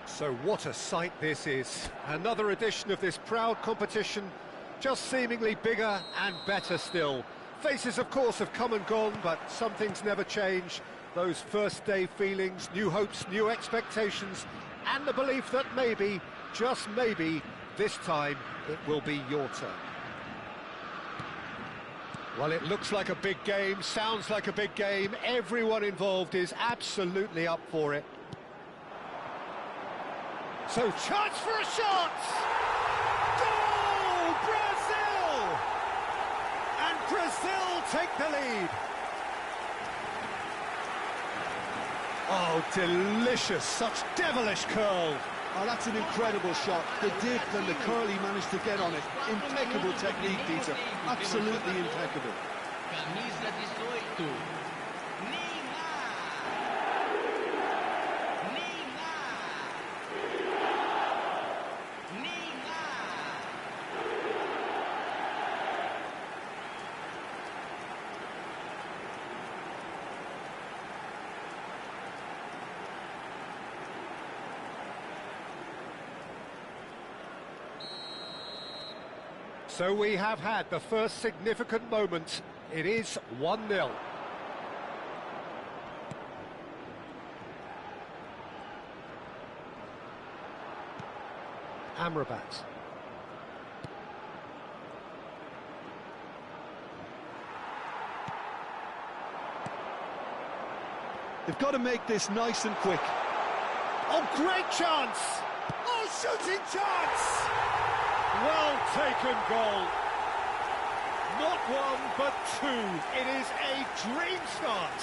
So what a sight this is. Another edition of this proud competition, just seemingly bigger and better still. Faces, of course, have come and gone, but some things never change. Those first day feelings, new hopes, new expectations, and the belief that maybe, just maybe, this time it will be your turn. Well, it looks like a big game, sounds like a big game. Everyone involved is absolutely up for it. So, chance for a shot! Goal! Brazil! And Brazil take the lead. Oh, delicious, such devilish curl. Oh, that's an incredible shot. The dip and the curl he managed to get on it. Impeccable technique, Peter. Absolutely impeccable. Camisa 18. So we have had the first significant moment. It is 1-0. Amrabat. They've got to make this nice and quick. Oh, great chance! Oh, shooting chance! Well taken goal. Not one, but two. It is a dream start.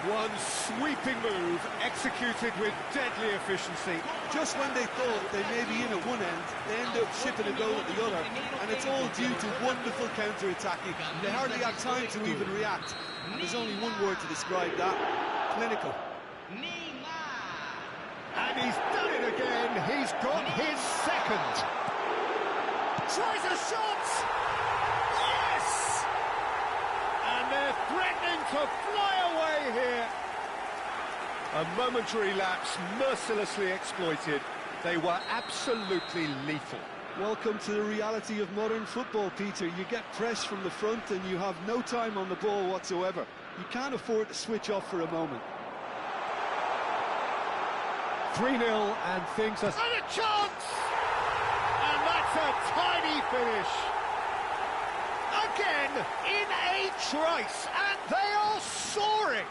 One sweeping move, executed with deadly efficiency. Just when they thought they may be in at one end, they end up shipping a goal at the other, and it's all due to wonderful counter-attacking. They hardly had time to even react. There's only one word to describe that: clinical. And he's done it again. He's got his second. Tries a shot! Yes! And they're threatening to fly away here. A momentary lapse, mercilessly exploited. They were absolutely lethal. Welcome to the reality of modern football, Peter. You get press from the front and you have no time on the ball whatsoever. You can't afford to switch off for a moment. 3-0 and things are... And a chance! And that's a tiny finish. Again, in a trice, and they are soaring.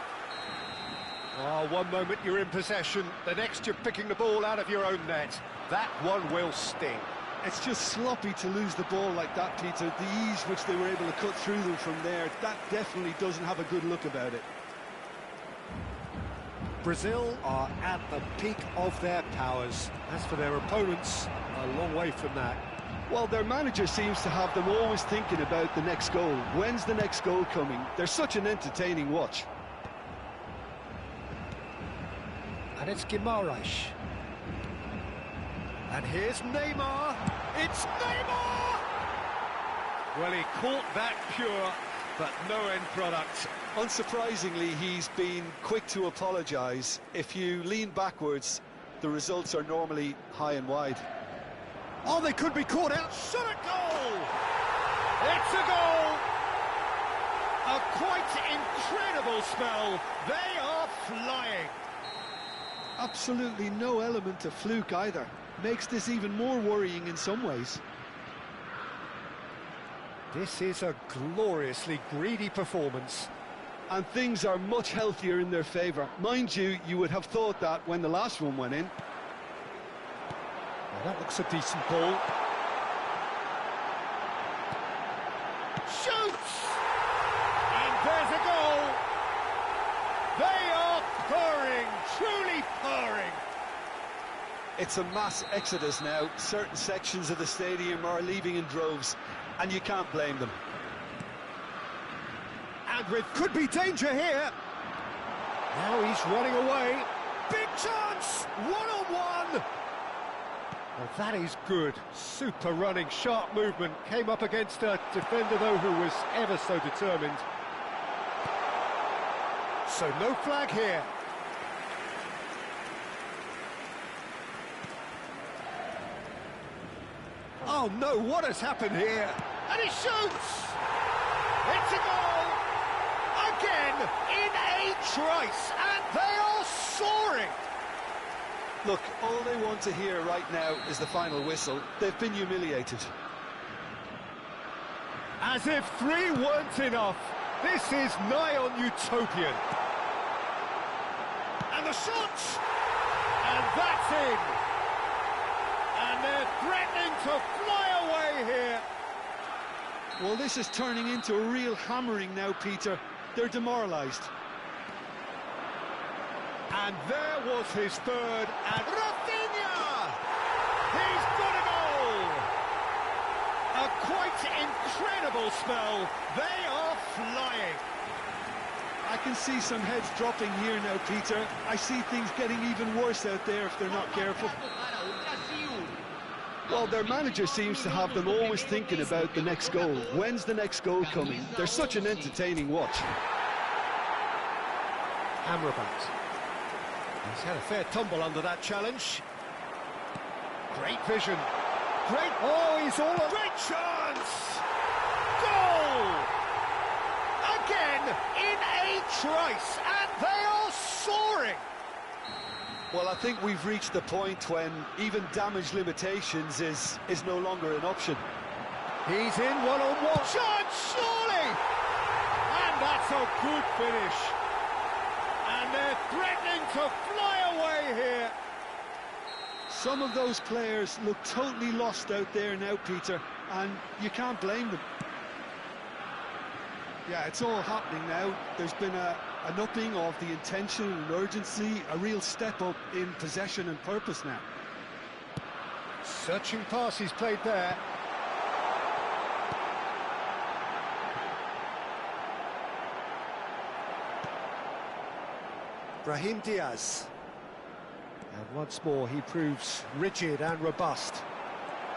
Oh, one moment you're in possession, the next you're picking the ball out of your own net. That one will sting. It's just sloppy to lose the ball like that, Peter. The ease which they were able to cut through them from there, that definitely doesn't have a good look about it. Brazil are at the peak of their powers. As for their opponents, a long way from that. Well, their manager seems to have them always thinking about the next goal. When's the next goal coming? They're such an entertaining watch. And it's Guimaraes. And here's Neymar. It's Neymar! Well, he caught that pure, but no end product. Unsurprisingly, he's been quick to apologise. If you lean backwards, the results are normally high and wide. Oh, they could be caught out. Shot a goal! It's a goal! A quite incredible spell. They are flying. Absolutely no element of fluke either. Makes this even more worrying in some ways. This is a gloriously greedy performance. And things are much healthier in their favour. Mind you, you would have thought that when the last one went in. Well, that looks a decent ball. Shoots! And there's a goal! They are purring, truly purring. It's a mass exodus now. Certain sections of the stadium are leaving in droves, and you can't blame them. And with could be danger here. Now he's running away. Big chance! One-on-one! Well, that is good. Super running, sharp movement. Came up against a defender, though, who was ever so determined. So no flag here. Oh no, what has happened here? And he shoots! It's a goal! Again, in a trice, and they are soaring! Look, all they want to hear right now is the final whistle. They've been humiliated. As if 3 weren't enough, this is nigh on utopian. And the shot! And that's in! And they're threatening to fly away here. Well, this is turning into a real hammering now, Peter. They're demoralised. And there was his third, and Rafinha! He's got a goal! A quite incredible spell. They are flying. I can see some heads dropping here now, Peter. I see things getting even worse out there if they're not careful. Well, their manager seems to have them always thinking about the next goal. When's the next goal coming? They're such an entertaining watch. Amrabat. He's had a fair tumble under that challenge. Great vision. Great... Oh, he's all... Great chance! Goal! Again, in a trice, and they are soaring! Well, I think we've reached the point when even damage limitations is no longer an option. He's in one-on-one. Chance, surely! And that's a good finish. And they're threatening to fly away here. Some of those players look totally lost out there now, Peter, and you can't blame them. Yeah, it's all happening now. There's been an upping of the intention and urgency, a real step up in possession and purpose now. Searching pass he's played there. Brahim Diaz. And once more he proves rigid and robust.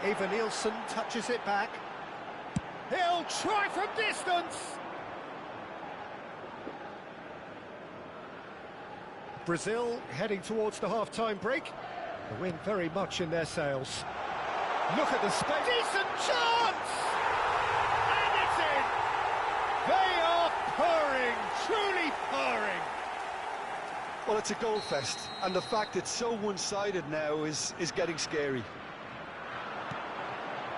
Eva Nielsen touches it back. He'll try from distance. Brazil heading towards the half-time break. The wind very much in their sails. Look at the space. Decent chance! And it's in! They are purring, truly purring. Well, it's a goal fest, and the fact it's so one-sided now is getting scary.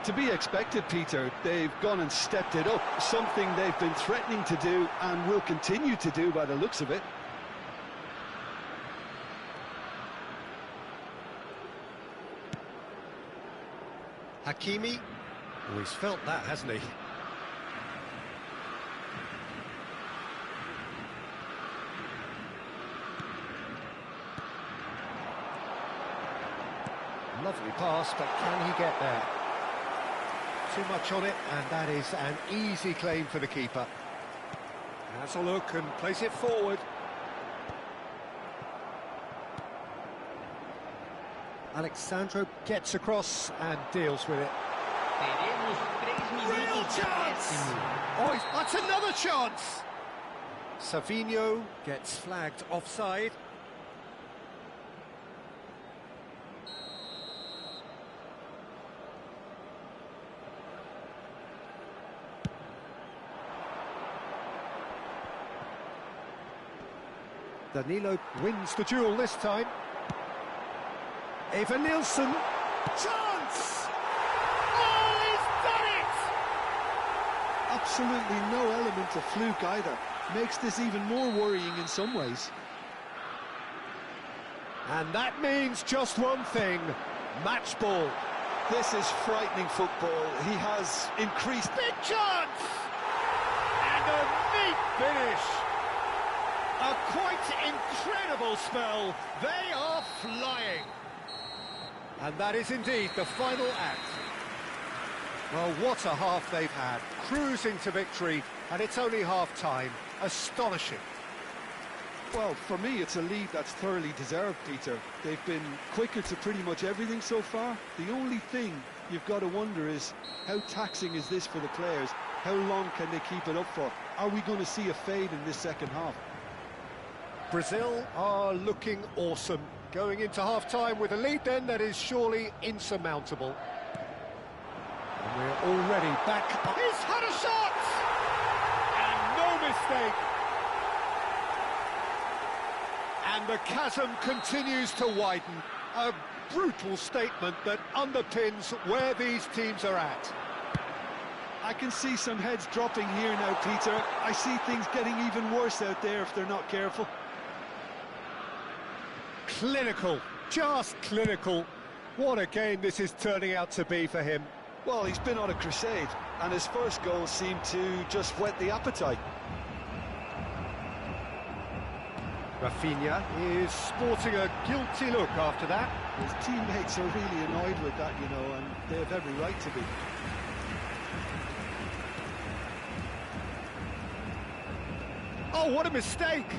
To be expected, Peter. They've gone and stepped it up, something they've been threatening to do and will continue to do by the looks of it. Hakimi, oh, he's felt that, hasn't he? Lovely pass, but can he get there? Too much on it, and that is an easy claim for the keeper. Has a look and plays it forward. Alexandro gets across and deals with it. Real chance! Oh, that's another chance! Savinho gets flagged offside. Danilo wins the duel this time. Eva Nilsson. Chance! Oh, he's done it! Absolutely no element of fluke either. Makes this even more worrying in some ways. And that means just one thing, match ball. This is frightening football. He has increased... Big chance! And a neat finish. A quite incredible spell. They are flying. And that is indeed the final act. Well, what a half they've had. Cruising to victory, and it's only half-time. Astonishing. Well, for me, it's a lead that's thoroughly deserved, Peter. They've been quicker to pretty much everything so far. The only thing you've got to wonder is, how taxing is this for the players? How long can they keep it up for? Are we going to see a fade in this second half? Brazil are looking awesome. Going into half-time with a lead then that is surely insurmountable. And we're already back. He's had a shot! And no mistake. And the chasm continues to widen. A brutal statement that underpins where these teams are at. I can see some heads dropping here now, Peter. I see things getting even worse out there if they're not careful. Clinical, just clinical. What a game this is turning out to be for him. Well, he's been on a crusade, and his first goal seemed to just whet the appetite. Rafinha is sporting a guilty look after that. His teammates are really annoyed with that, you know, and they have every right to be. Oh, what a mistake!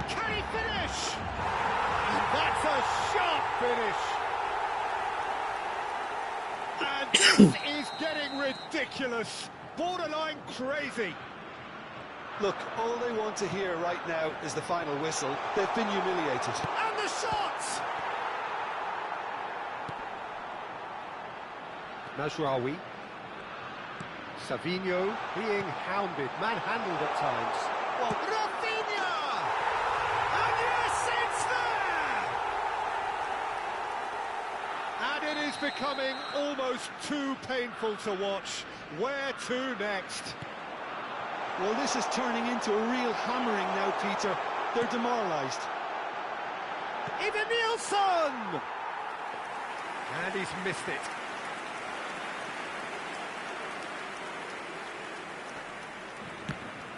Can he finish? And that's a sharp finish. And this is getting ridiculous, borderline crazy. Look, all they want to hear right now is the final whistle. They've been humiliated. And the shots! Mazraoui. Savinho being hounded, manhandled at times. Well, Rafinha! And yes, it's there! And it is becoming almost too painful to watch. Where to next? Well, this is turning into a real hammering now, Peter. They're demoralised. Eva Nilsson! And he's missed it.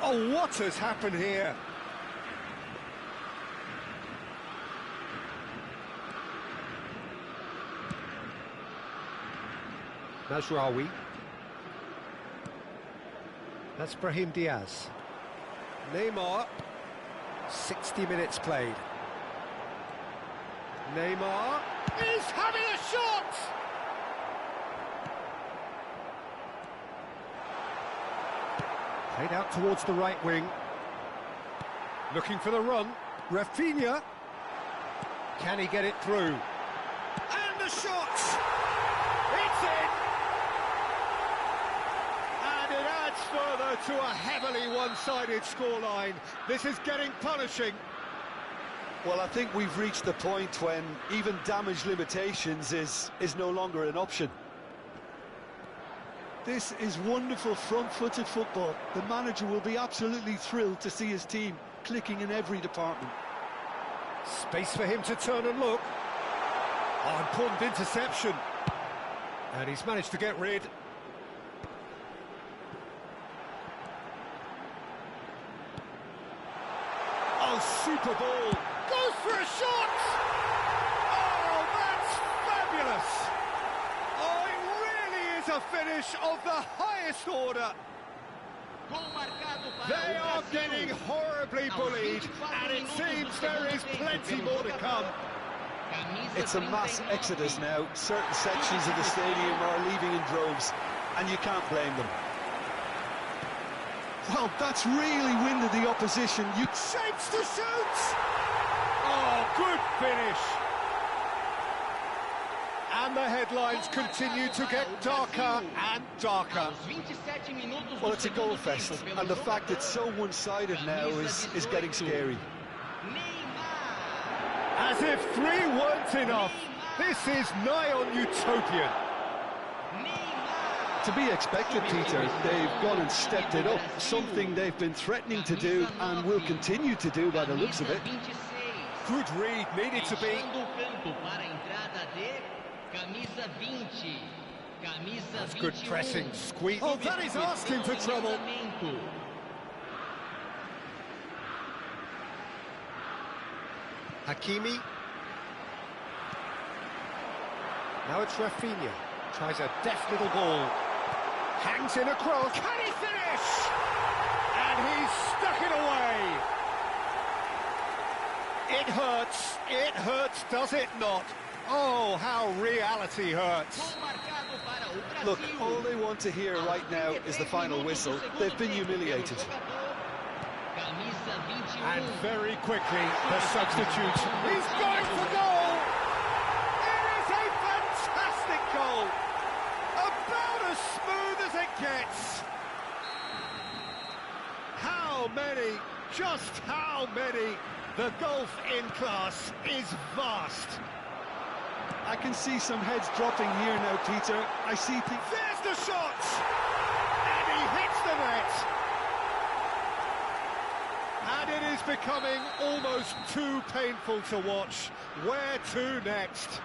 Oh, what has happened here? Mazraoui. That's Brahim Diaz. Neymar. 60 minutes played. Neymar is having a shot! Played out towards the right wing. Looking for the run. Rafinha. Can he get it through? And the shot! It's in! And it adds further to a heavily one-sided scoreline. This is getting punishing. Well, I think we've reached the point when even damage limitations is no longer an option. This is wonderful front-footed football. The manager will be absolutely thrilled to see his team clicking in every department. Space for him to turn and look. Oh, important interception. And he's managed to get rid. Oh, super ball. Goes for a shot! Oh, that's fabulous! Oh, it really is a finish of the highest order. They are getting horribly bullied, and it seems there is plenty more to come. It's a mass exodus now. Certain sections of the stadium are leaving in droves, and you can't blame them. Well, that's really winded the opposition. You Shapes to shoot! Oh, good finish! And the headlines continue to get darker and darker. Well, it's a goal fest, and the fact it's so one-sided now is getting scary. As if 3 weren't enough, this is nigh on utopian. To be expected, Peter. They've gone and stepped it up, something they've been threatening to do and will continue to do by the looks of it. Good read, needed to be. That's good pressing, squeeze. Oh, that is asking for trouble. Hakimi. Now it's Rafinha. Tries a deft little ball. Hangs in across. Can he finish? And he's stuck it away. It hurts, does it not? Oh, how reality hurts. Look, all they want to hear right now is the final whistle. They've been humiliated. And very quickly, the substitute. He's going for goal! It is a fantastic goal! About as smooth as it gets. How many, just how many? The gulf in class is vast. I can see some heads dropping here now, Peter. I see things. There's the shot! And he hits the net. And it is becoming almost too painful to watch. Where to next?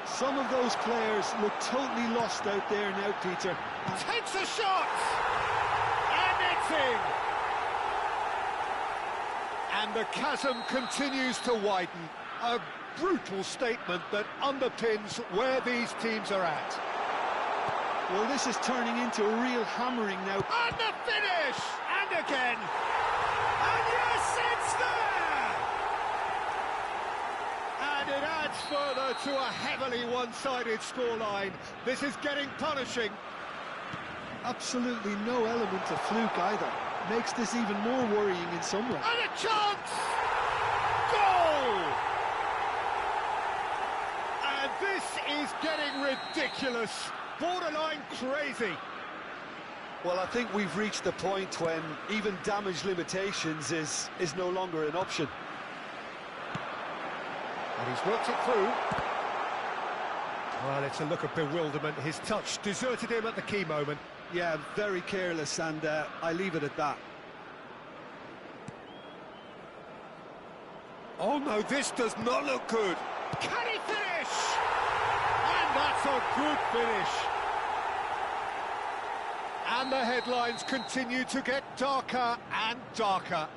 Some of those players look totally lost out there now, Peter. Takes a shot! And it's in! And the chasm continues to widen. A brutal statement that underpins where these teams are at. Well, this is turning into a real hammering now. And the finish! And again! And yes, it's there! And it adds further to a heavily one-sided scoreline. This is getting punishing. Absolutely no element of fluke either. Makes this even more worrying in some way. And a chance! Goal! And this is getting ridiculous. Borderline crazy. Well, I think we've reached the point when even damage limitations is no longer an option. And he's worked it through. Well, it's a look of bewilderment. His touch deserted him at the key moment. Yeah, very careless, and I leave it at that. Oh no, this does not look good. Can he finish? And that's a good finish. And the headlines continue to get darker and darker.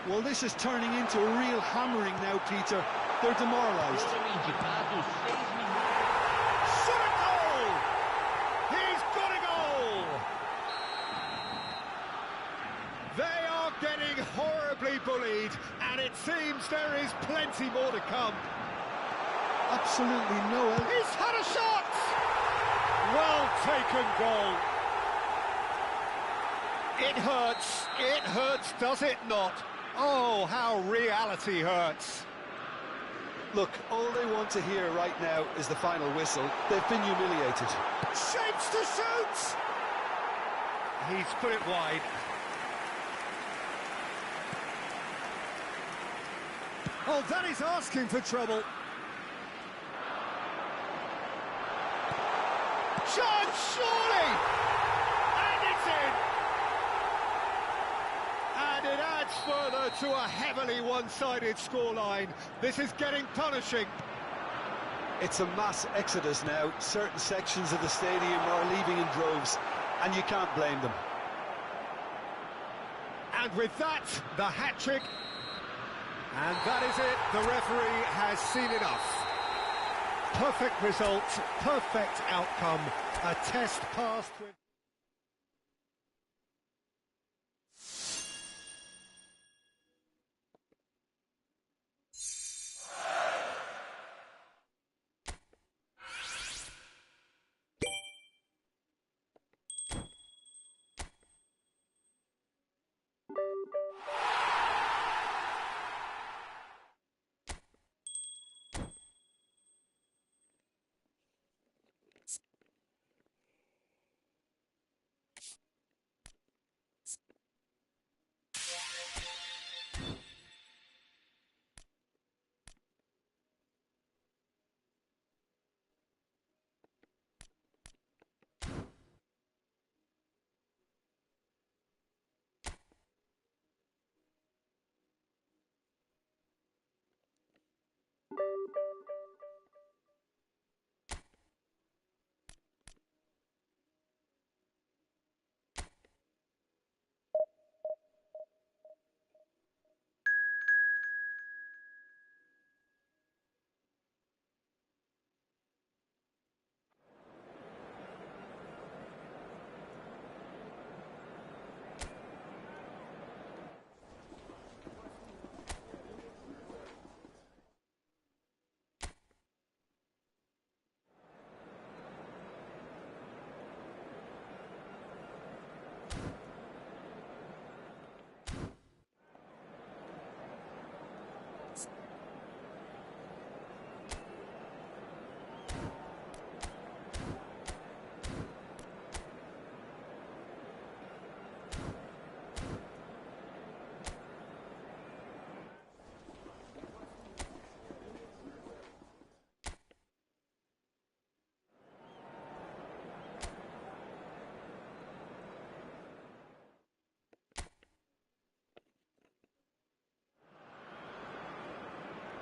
Well, this is turning into a real hammering now, Peter. They're demoralised. Shot a goal! He's got a goal! They are getting horribly bullied, and it seems there is plenty more to come. Absolutely no... He's had a shot! Well taken goal. It hurts, does it not? Oh, how reality hurts. Look, all they want to hear right now is the final whistle. They've been humiliated. Shapes to shoot! He's put it wide. Oh, that is asking for trouble. Shot, surely! And it's in! And it adds further to a heavily one-sided scoreline. This is getting punishing. It's a mass exodus now. Certain sections of the stadium are leaving in droves, and you can't blame them. And with that, the hat-trick. And that is it. The referee has seen enough. Perfect result, perfect outcome. A test passed with...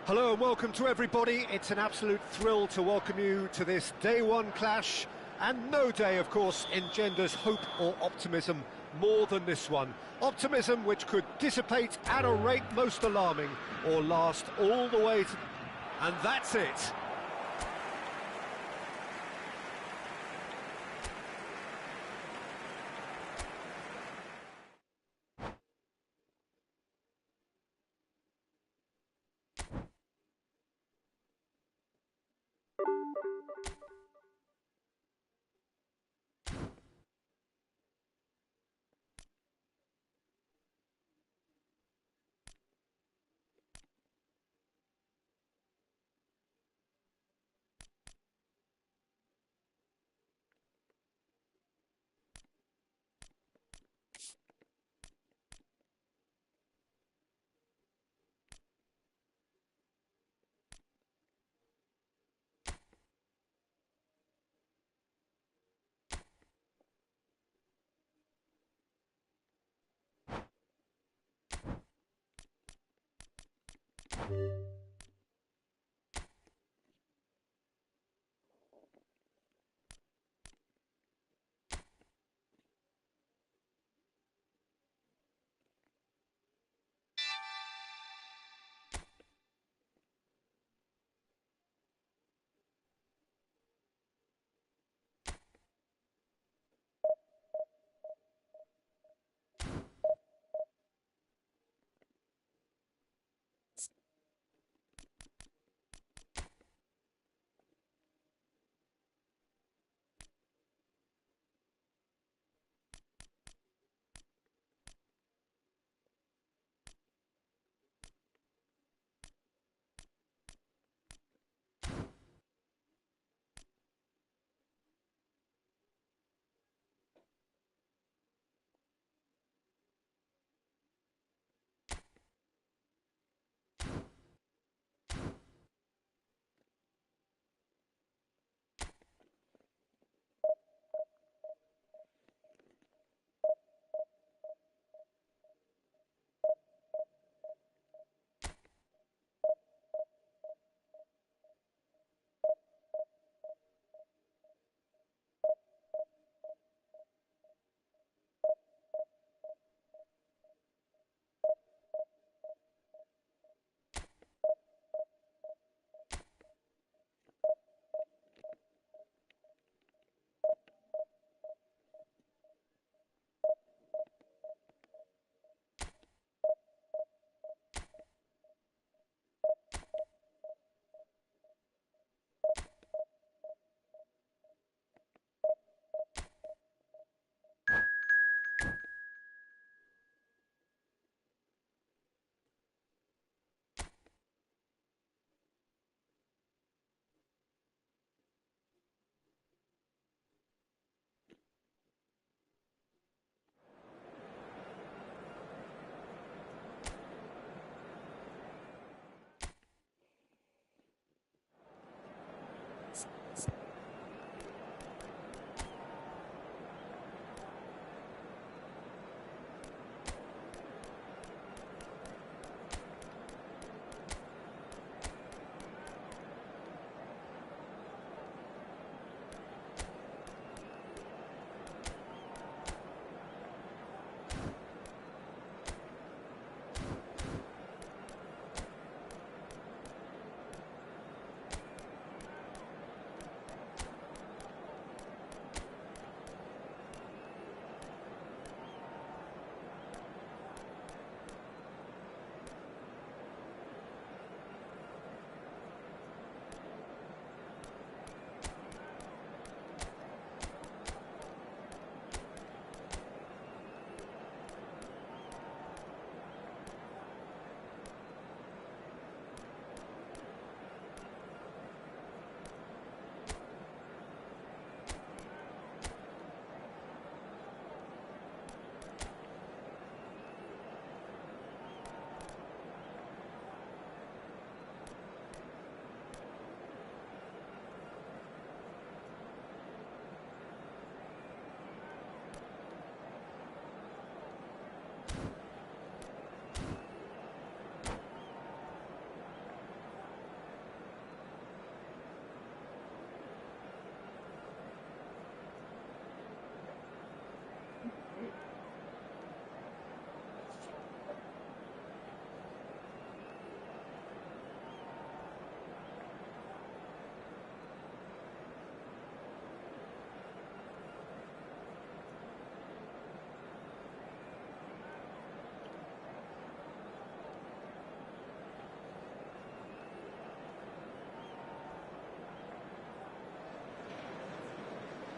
Hello and welcome to everybody. It's an absolute thrill to welcome you to this day one clash. And no day, of course, engenders hope or optimism more than this one. Optimism which could dissipate at a rate most alarming or last all the way to... And that's it.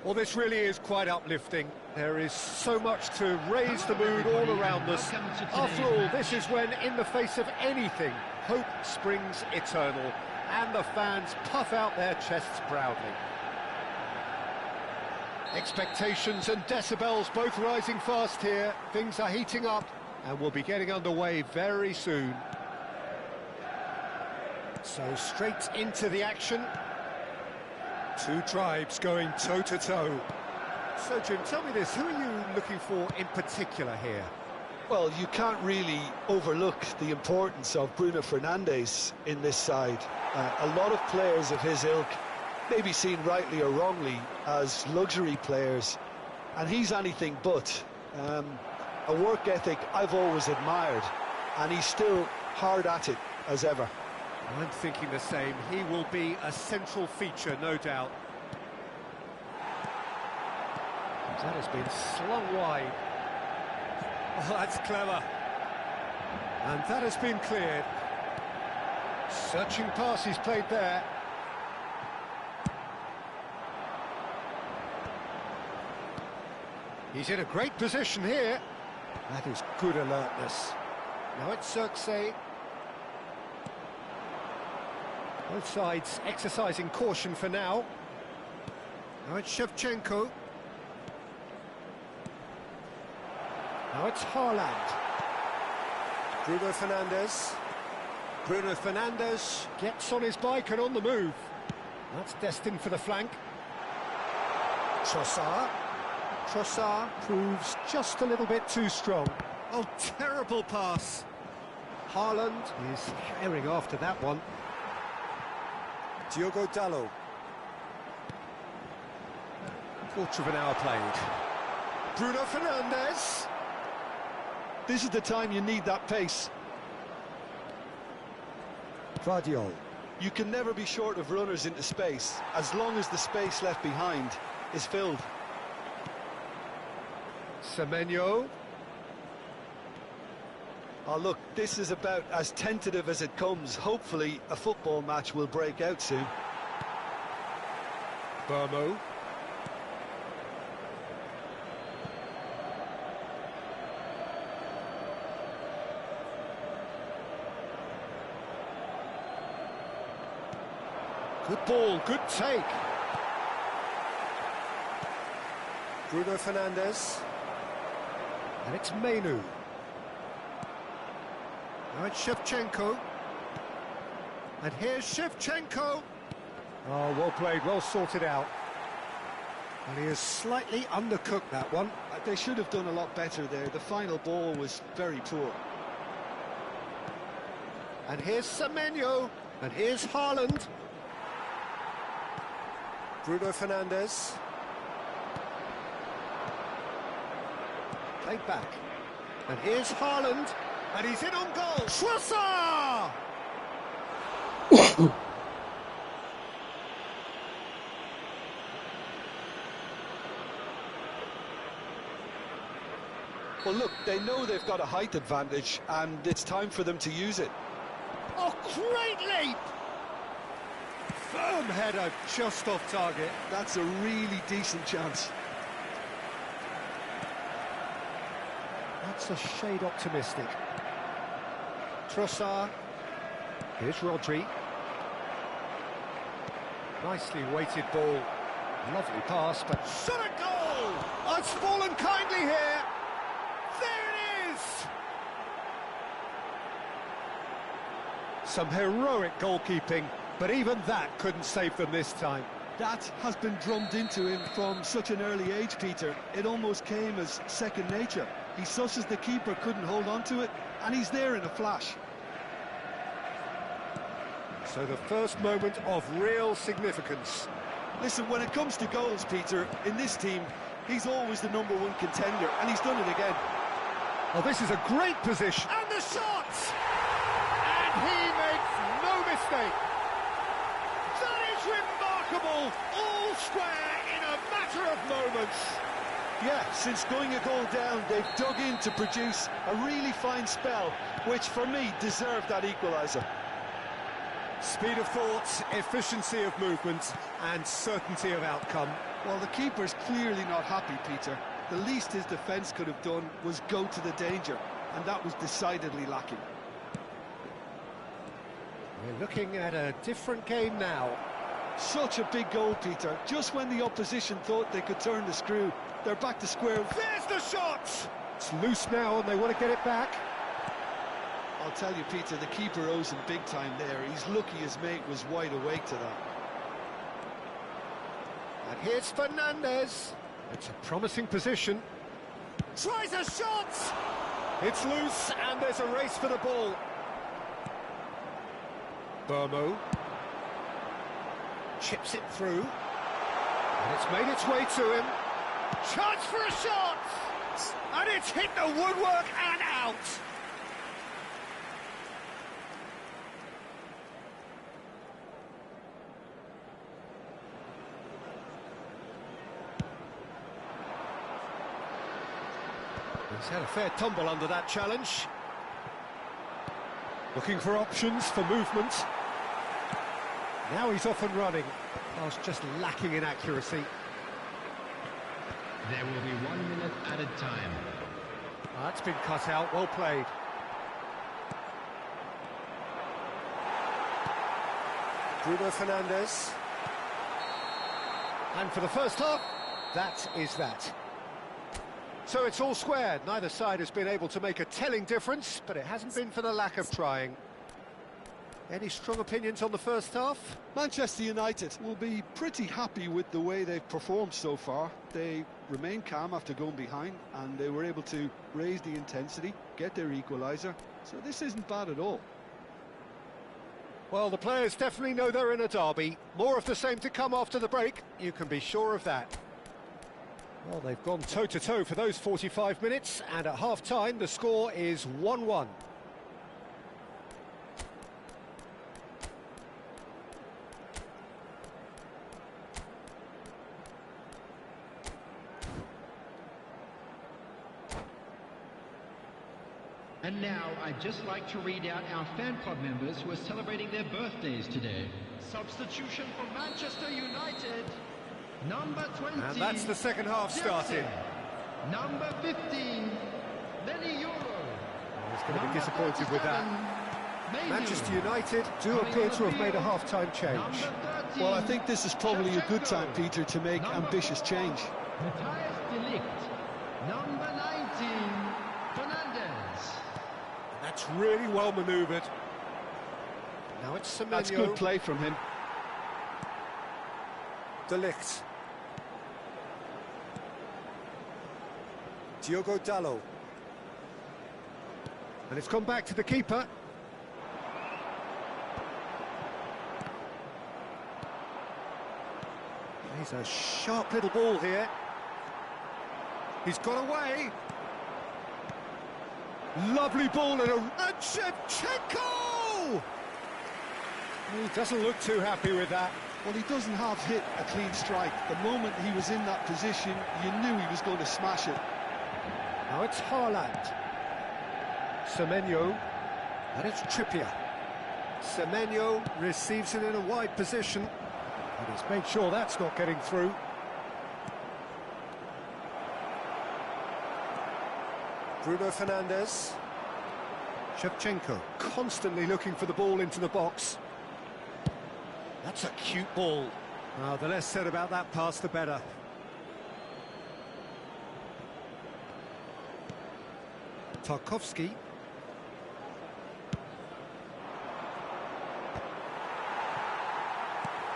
Well, this really is quite uplifting. There is so much to raise the mood all around us. After all, this is when, in the face of anything, hope springs eternal, and the fans puff out their chests proudly. Expectations and decibels both rising fast here. Things are heating up, and we'll be getting underway very soon. So straight into the action. Two tribes going toe-to-toe. So, Jim, tell me this, who are you looking for in particular here? Well, you can't really overlook the importance of Bruno Fernandes in this side. A lot of players of his ilk may be seen rightly or wrongly as luxury players, and he's anything but. A work ethic I've always admired, and he's still hard at it as ever. I'm thinking the same. He will be a central feature, no doubt. That has been slung wide. Oh, that's clever. And that has been cleared. Searching pass he's played there. He's in a great position here. That is good alertness. Now it's Xerxes. Both sides exercising caution for now. Now it's Shevchenko. Now it's Haaland. Bruno Fernandes. Bruno Fernandes gets on his bike and on the move. That's destined for the flank. Trossard. Trossard proves just a little bit too strong. Oh, terrible pass. Haaland is herring after that one. Diogo Dalot. Quarter of an hour played. Bruno Fernandes. This is the time you need that pace. Vardiol. You can never be short of runners into space, as long as the space left behind is filled. Semenyo. Oh, look, this is about as tentative as it comes. Hopefully, a football match will break out soon. Burmo. Good ball, good take. Bruno Fernandes. And it's Menu. Now it's Shevchenko. And here's Shevchenko. Oh, well played, well sorted out. And he has slightly undercooked that one. They should have done a lot better there. The final ball was very poor. And here's Semenyo. And here's Haaland. Bruno Fernandes. Played back. And here's Haaland. And he's in on goal. Trossard! Well, look, they know they've got a height advantage, and it's time for them to use it. Oh, great leap! Firm header, just off target. That's a really decent chance. That's a shade optimistic. Trossard. Here's Rodri. Nicely weighted ball. Lovely pass, but shot a goal! Oh, it's fallen kindly here. There it is! Some heroic goalkeeping, but even that couldn't save them this time. That has been drummed into him from such an early age, Peter. It almost came as second nature. He susses the keeper couldn't hold on to it, and he's there in a flash. So the first moment of real significance. Listen, when it comes to goals, Peter, in this team, he's always the #1 contender, and he's done it again. Oh, this is a great position. And the shot! And he makes no mistake. That is remarkable. All square in a matter of moments. Yeah, since going a goal down, they've dug in to produce a really fine spell, which for me deserved that equaliser. Speed of thought, efficiency of movement, and certainty of outcome. Well, the keeper's clearly not happy, Peter. The least his defence could have done was go to the danger, and that was decidedly lacking. We're looking at a different game now. Such a big goal, Peter. Just when the opposition thought they could turn the screw, they're back to square. There's the shot! It's loose now and they want to get it back. I'll tell you, Peter, the keeper owes him big time there. He's lucky his mate was wide awake to that. And here's Fernandez. It's a promising position. Tries a shot! It's loose and there's a race for the ball. Burmo chips it through, and it's made its way to him. Chance for a shot! And it's hit the woodwork and out! He's had a fair tumble under that challenge. Looking for options for movement. Now he's off and running. Pass just lacking in accuracy. There will be 1 minute added time. That's been cut out, well played. Bruno Fernandes. And for the first half, that is that. So it's all square. Neither side has been able to make a telling difference, but it hasn't been for the lack of trying. Any strong opinions on the first half? Manchester United will be pretty happy with the way they've performed so far. They remained calm after going behind, and they were able to raise the intensity, get their equaliser. So this isn't bad at all. Well, the players definitely know they're in a derby. More of the same to come after the break, you can be sure of that. Well, they've gone toe-to-toe for those 45 minutes, and at half-time the score is 1-1. And now I'd just like to read out our fan club members who are celebrating their birthdays today. Substitution for Manchester United. Number 20. And that's the second half starting. Number 15. Lenny Euro. He's going to be disappointed with that. Manchester United do appear to have made a half-time change. Well, I think this is probably a good time, Peter, to make ambitious change. Matthias Delict. Number 19. Fernandez. That's really well manoeuvred. Now it's Semenyo. That's good play from him. De Ligt. Diogo Dalot. And it's gone back to the keeper. He's a sharp little ball here. He's got away. Lovely ball and Shevchenko! He doesn't look too happy with that. Well, he doesn't have hit a clean strike. The moment he was in that position, you knew he was going to smash it. Now it's Haaland. Semenyo. And it's Trippier. Semenyo receives it in a wide position. And he's made sure that's not getting through. Bruno Fernandes. Shevchenko constantly looking for the ball into the box. That's a cute ball. Oh, the less said about that pass, the better. Tarkowski.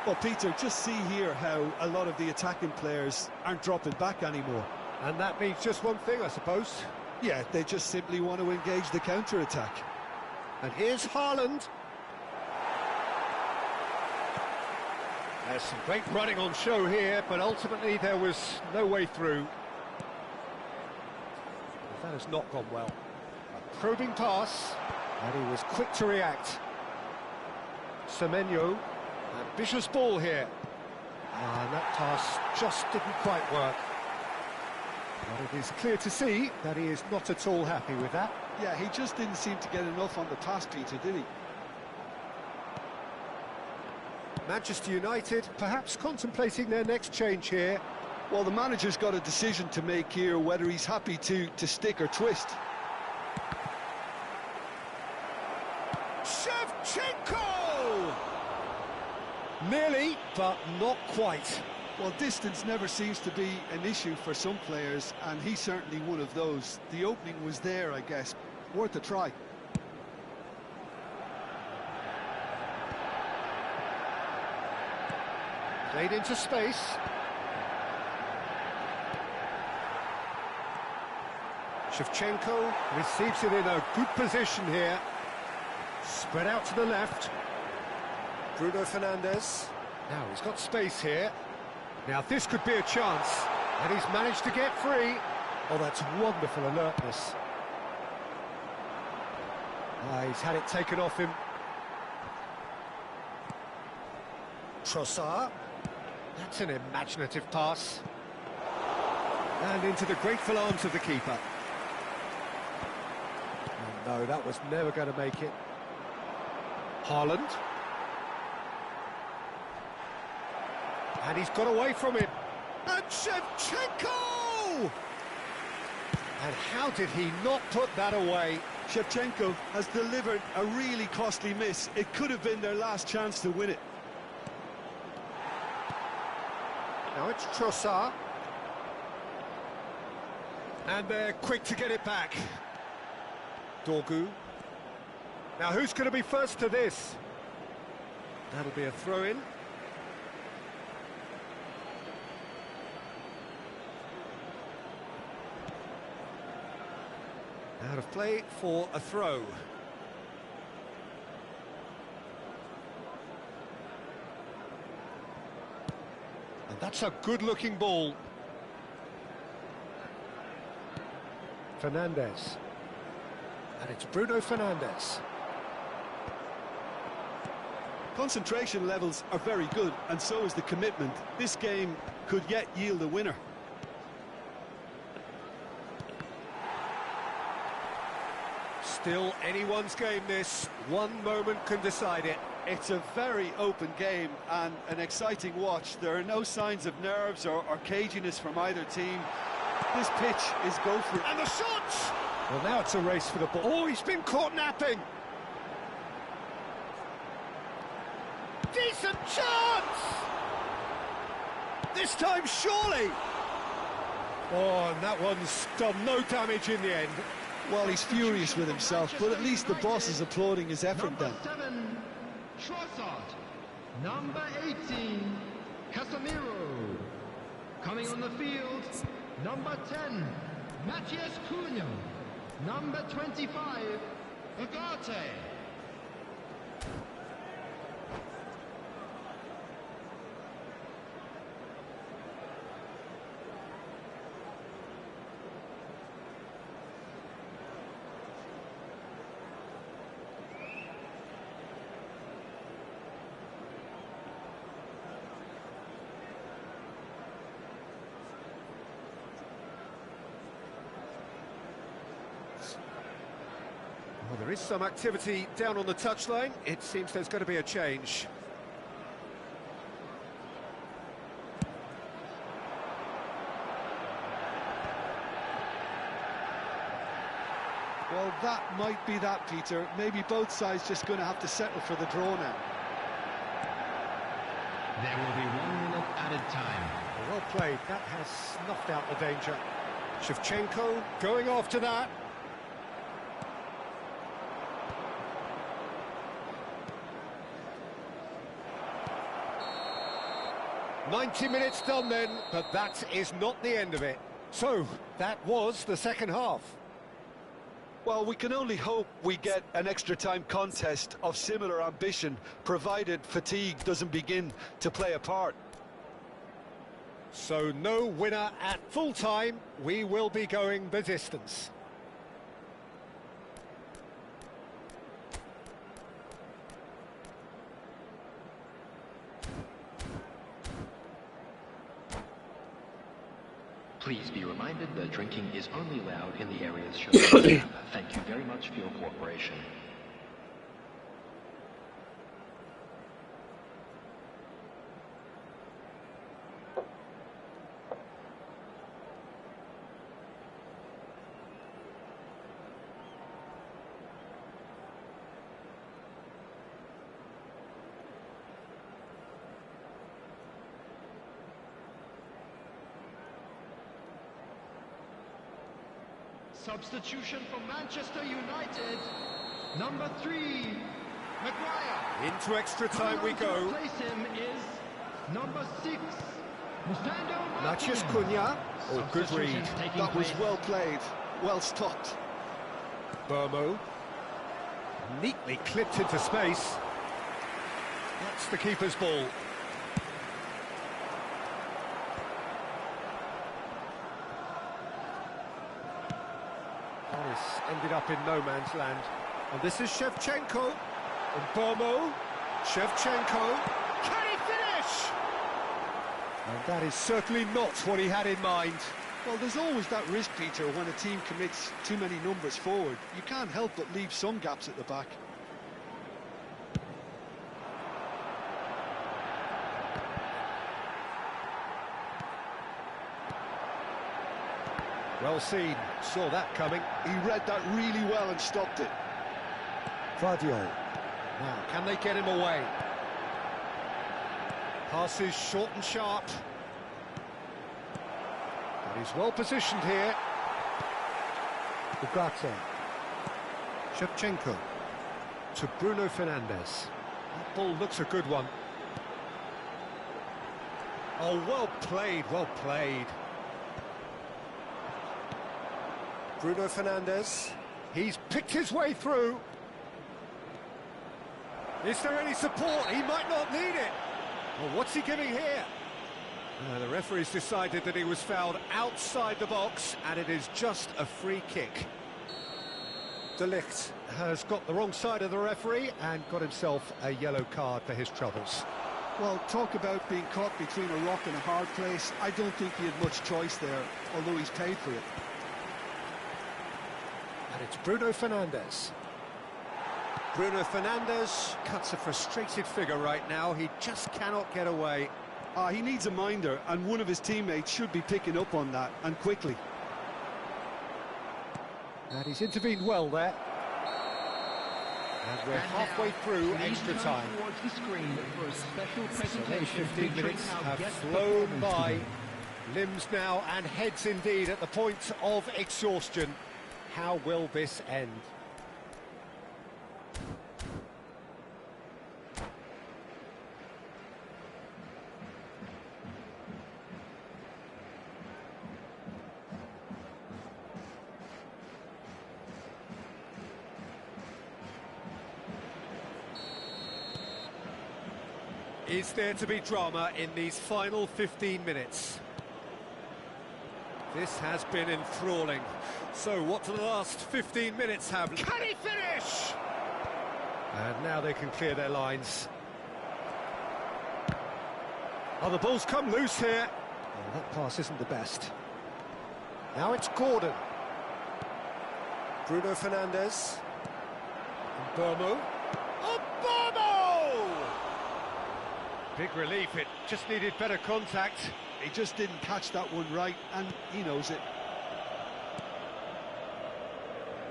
Well, Peter, just see here how a lot of the attacking players aren't dropping back anymore. And that means just one thing, I suppose. Yeah, they just simply want to engage the counter-attack. And here's Haaland. There's some great running on show here, but ultimately there was no way through. That has not gone well. A probing pass, and he was quick to react. Semenyo, ambitious ball here. And that pass just didn't quite work. But it is clear to see that he is not at all happy with that. Yeah, he just didn't seem to get enough on the pass, Peter, did he? Manchester United perhaps contemplating their next change here. Well, the manager's got a decision to make here, whether he's happy to stick or twist. Shevchenko! Nearly, but not quite. Well, distance never seems to be an issue for some players, and he's certainly one of those. The opening was there, I guess. Worth a try. Played into space. Shevchenko receives it in a good position here. Spread out to the left. Bruno Fernandes. Now he's got space here. Now this could be a chance. And he's managed to get free. Oh, that's wonderful alertness. He's had it taken off him. Trossard. That's an imaginative pass. And into the grateful arms of the keeper. Oh, no, that was never going to make it. Haaland. And he's got away from it. And Shevchenko! And how did he not put that away? Shevchenko has delivered a really costly miss. It could have been their last chance to win it. Now it's Trossard. And they're quick to get it back. Dorgu. Now who's going to be first to this? That'll be a throw-in. Out of play for a throw. And that's a good-looking ball. Fernandes. And it's Bruno Fernandes. Concentration levels are very good, and so is the commitment. This game could yet yield a winner. Still anyone's game, this. One moment can decide it. It's a very open game and an exciting watch. There are no signs of nerves or caginess from either team. This pitch is go for it. And the shots! Well, now it's a race for the ball. Oh, he's been caught napping. Decent chance! This time, surely! Oh, and that one's done no damage in the end. Well, he's furious with himself, but at least the boss is applauding his effort then. Number 7, Trossard. Number 18, Casemiro. Coming on the field, number 10, Matthias Cunha. Number 25, Ugarte. Well, there is some activity down on the touchline. It seems there's going to be a change. Well, that might be that, Peter. Maybe both sides just going to have to settle for the draw now. There will be 1 minute added time. Well played. That has snuffed out the danger. Shevchenko going after that. "90 minutes done then, but that is not the end of it." So, that was the second half. Well, we can only hope we get an extra time contest of similar ambition, provided fatigue doesn't begin to play a part. So no winner at full time. We will be going the distance. Please be reminded that drinking is only allowed in the areas shown. Thank you very much for your cooperation. Substitution for Manchester United. Number 3, Maguire. Into extra time we To go. replace him is number 6, Matheus Martin. Cunha. Oh, good read. Substitutions taking That was place. well played, well stopped. Burmo. Neatly clipped into space. That's the keeper's ball. This ended up in no man's land. And this is Shevchenko. And Burmo. Shevchenko. Can he finish? And that is certainly not what he had in mind. Well, there's always that risk, Peter, when a team commits too many numbers forward. You can't help but leave some gaps at the back. Well seen. Saw that coming. He read that really well and stopped it. Vardio. Now, can they get him away? Passes short and sharp. But he's well positioned here. Ugarte. Shevchenko. To Bruno Fernandes. That ball looks a good one. Oh, well played, well played. Bruno Fernandes. He's picked his way through. Is there any support? He might not need it. Well, what's he giving here? The referee's decided that he was fouled outside the box, and it is just a free kick. De Ligt has got the wrong side of the referee and got himself a yellow card for his troubles. Well, talk about being caught between a rock and a hard place. I don't think he had much choice there, although he's paid for it. And it's Bruno Fernandes. Bruno Fernandes cuts a frustrated figure right now. He just cannot get away. He needs a minder, and one of his teammates should be picking up on that, and quickly. And he's intervened well there. And we're halfway through extra time. Towards the screen for a special So presentation those 15 featuring minutes our have guest flown performance by. today. Limbs now and heads indeed at the point of exhaustion. How will this end? Is there to be drama in these final 15 minutes? This has been enthralling. So what do the last 15 minutes have? Can he finish? And now they can clear their lines. Oh, the ball's come loose here. Oh, that pass isn't the best. Now it's Gordon. Bruno Fernandes. And Burmo. Oh, Burmo! Big relief, it just needed better contact. He just didn't catch that one right, and he knows it.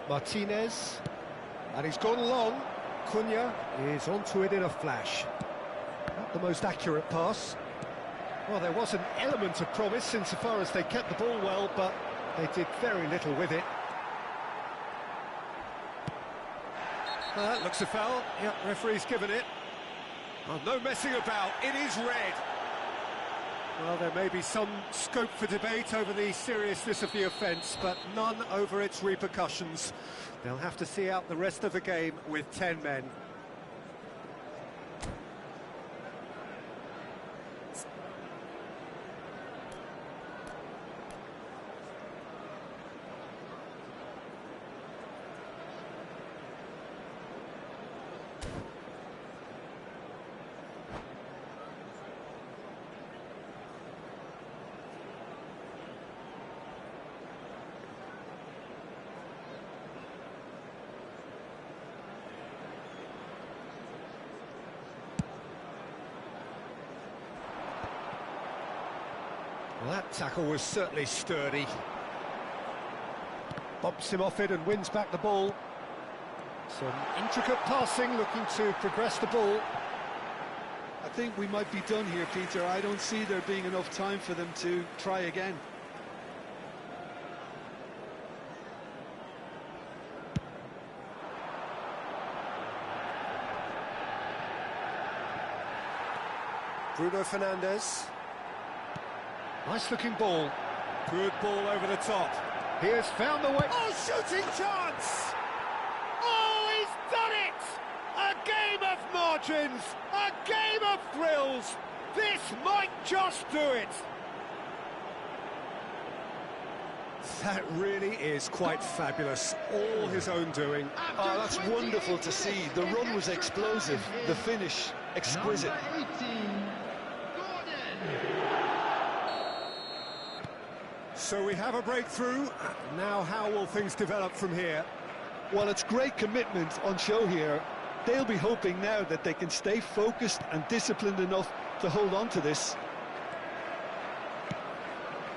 Martinez, and he's gone long. Cunha is onto it in a flash. Not the most accurate pass. Well, there was an element of promise insofar as they kept the ball well, but they did very little with it. That looks a foul. Yep, referee's given it. Oh, no messing about, it is red. Well, there may be some scope for debate over the seriousness of the offence, but none over its repercussions. They'll have to see out the rest of the game with 10 men. Well, that tackle was certainly sturdy. Bumps him off it and wins back the ball. Some intricate passing, looking to progress the ball. I think we might be done here, Peter. I don't see there being enough time for them to try again. Bruno Fernandes. Nice looking ball. Good ball over the top. He has found the way. Oh, shooting chance! Oh, he's done it! A game of margins, a game of thrills. This might just do it. That really is quite fabulous. All his own doing. Oh, that's wonderful to see. The run was explosive, the finish exquisite. Number 18, Gordon. So we have a breakthrough. Now how will things develop from here? Well, it's great commitment on show here. They'll be hoping now that they can stay focused and disciplined enough to hold on to this.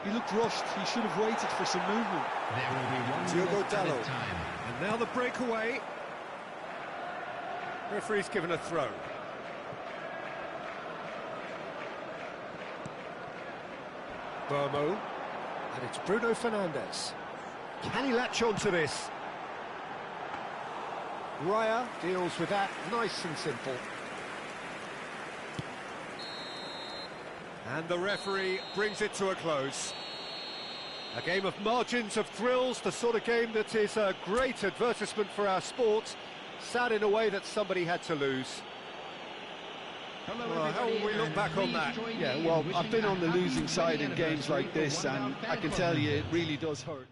He looked rushed. He should have waited for some movement. There will be one Diogo minute Dalot. added time. And now the breakaway. Referee's given a throw. Burmo. And it's Bruno Fernandes. Can he latch on to this? Raya deals with that nice and simple. And the referee brings it to a close. A game of margins, of thrills, the sort of game that is a great advertisement for our sport. Sad in a way that somebody had to lose. Hello, How will we look and back on please that? join Yeah, me well, in I've wishing been on the a happy losing side in wedding games like anniversary this, for one of and our I fan can club tell you it members. really does hurt.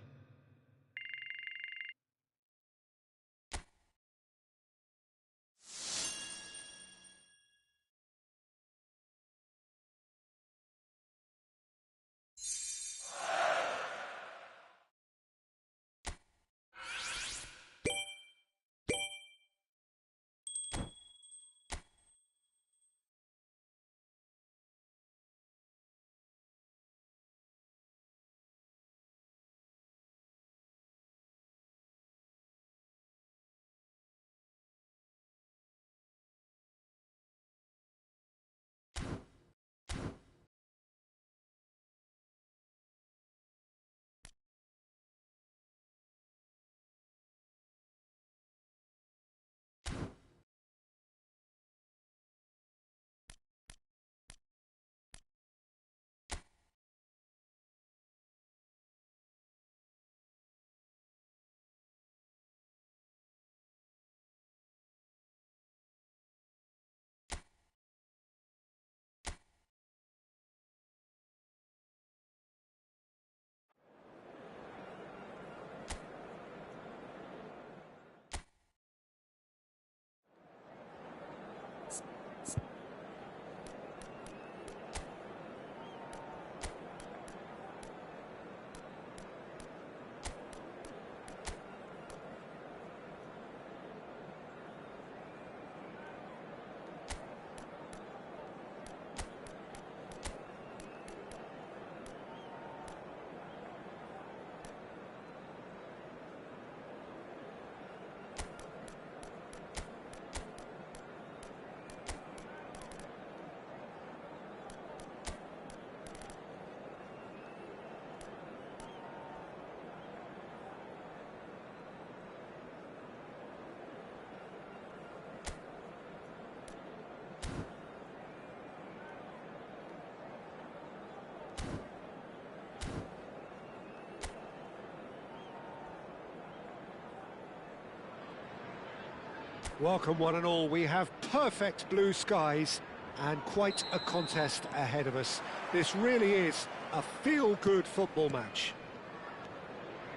Welcome one and all. We have perfect blue skies and quite a contest ahead of us. This really is a feel-good football match.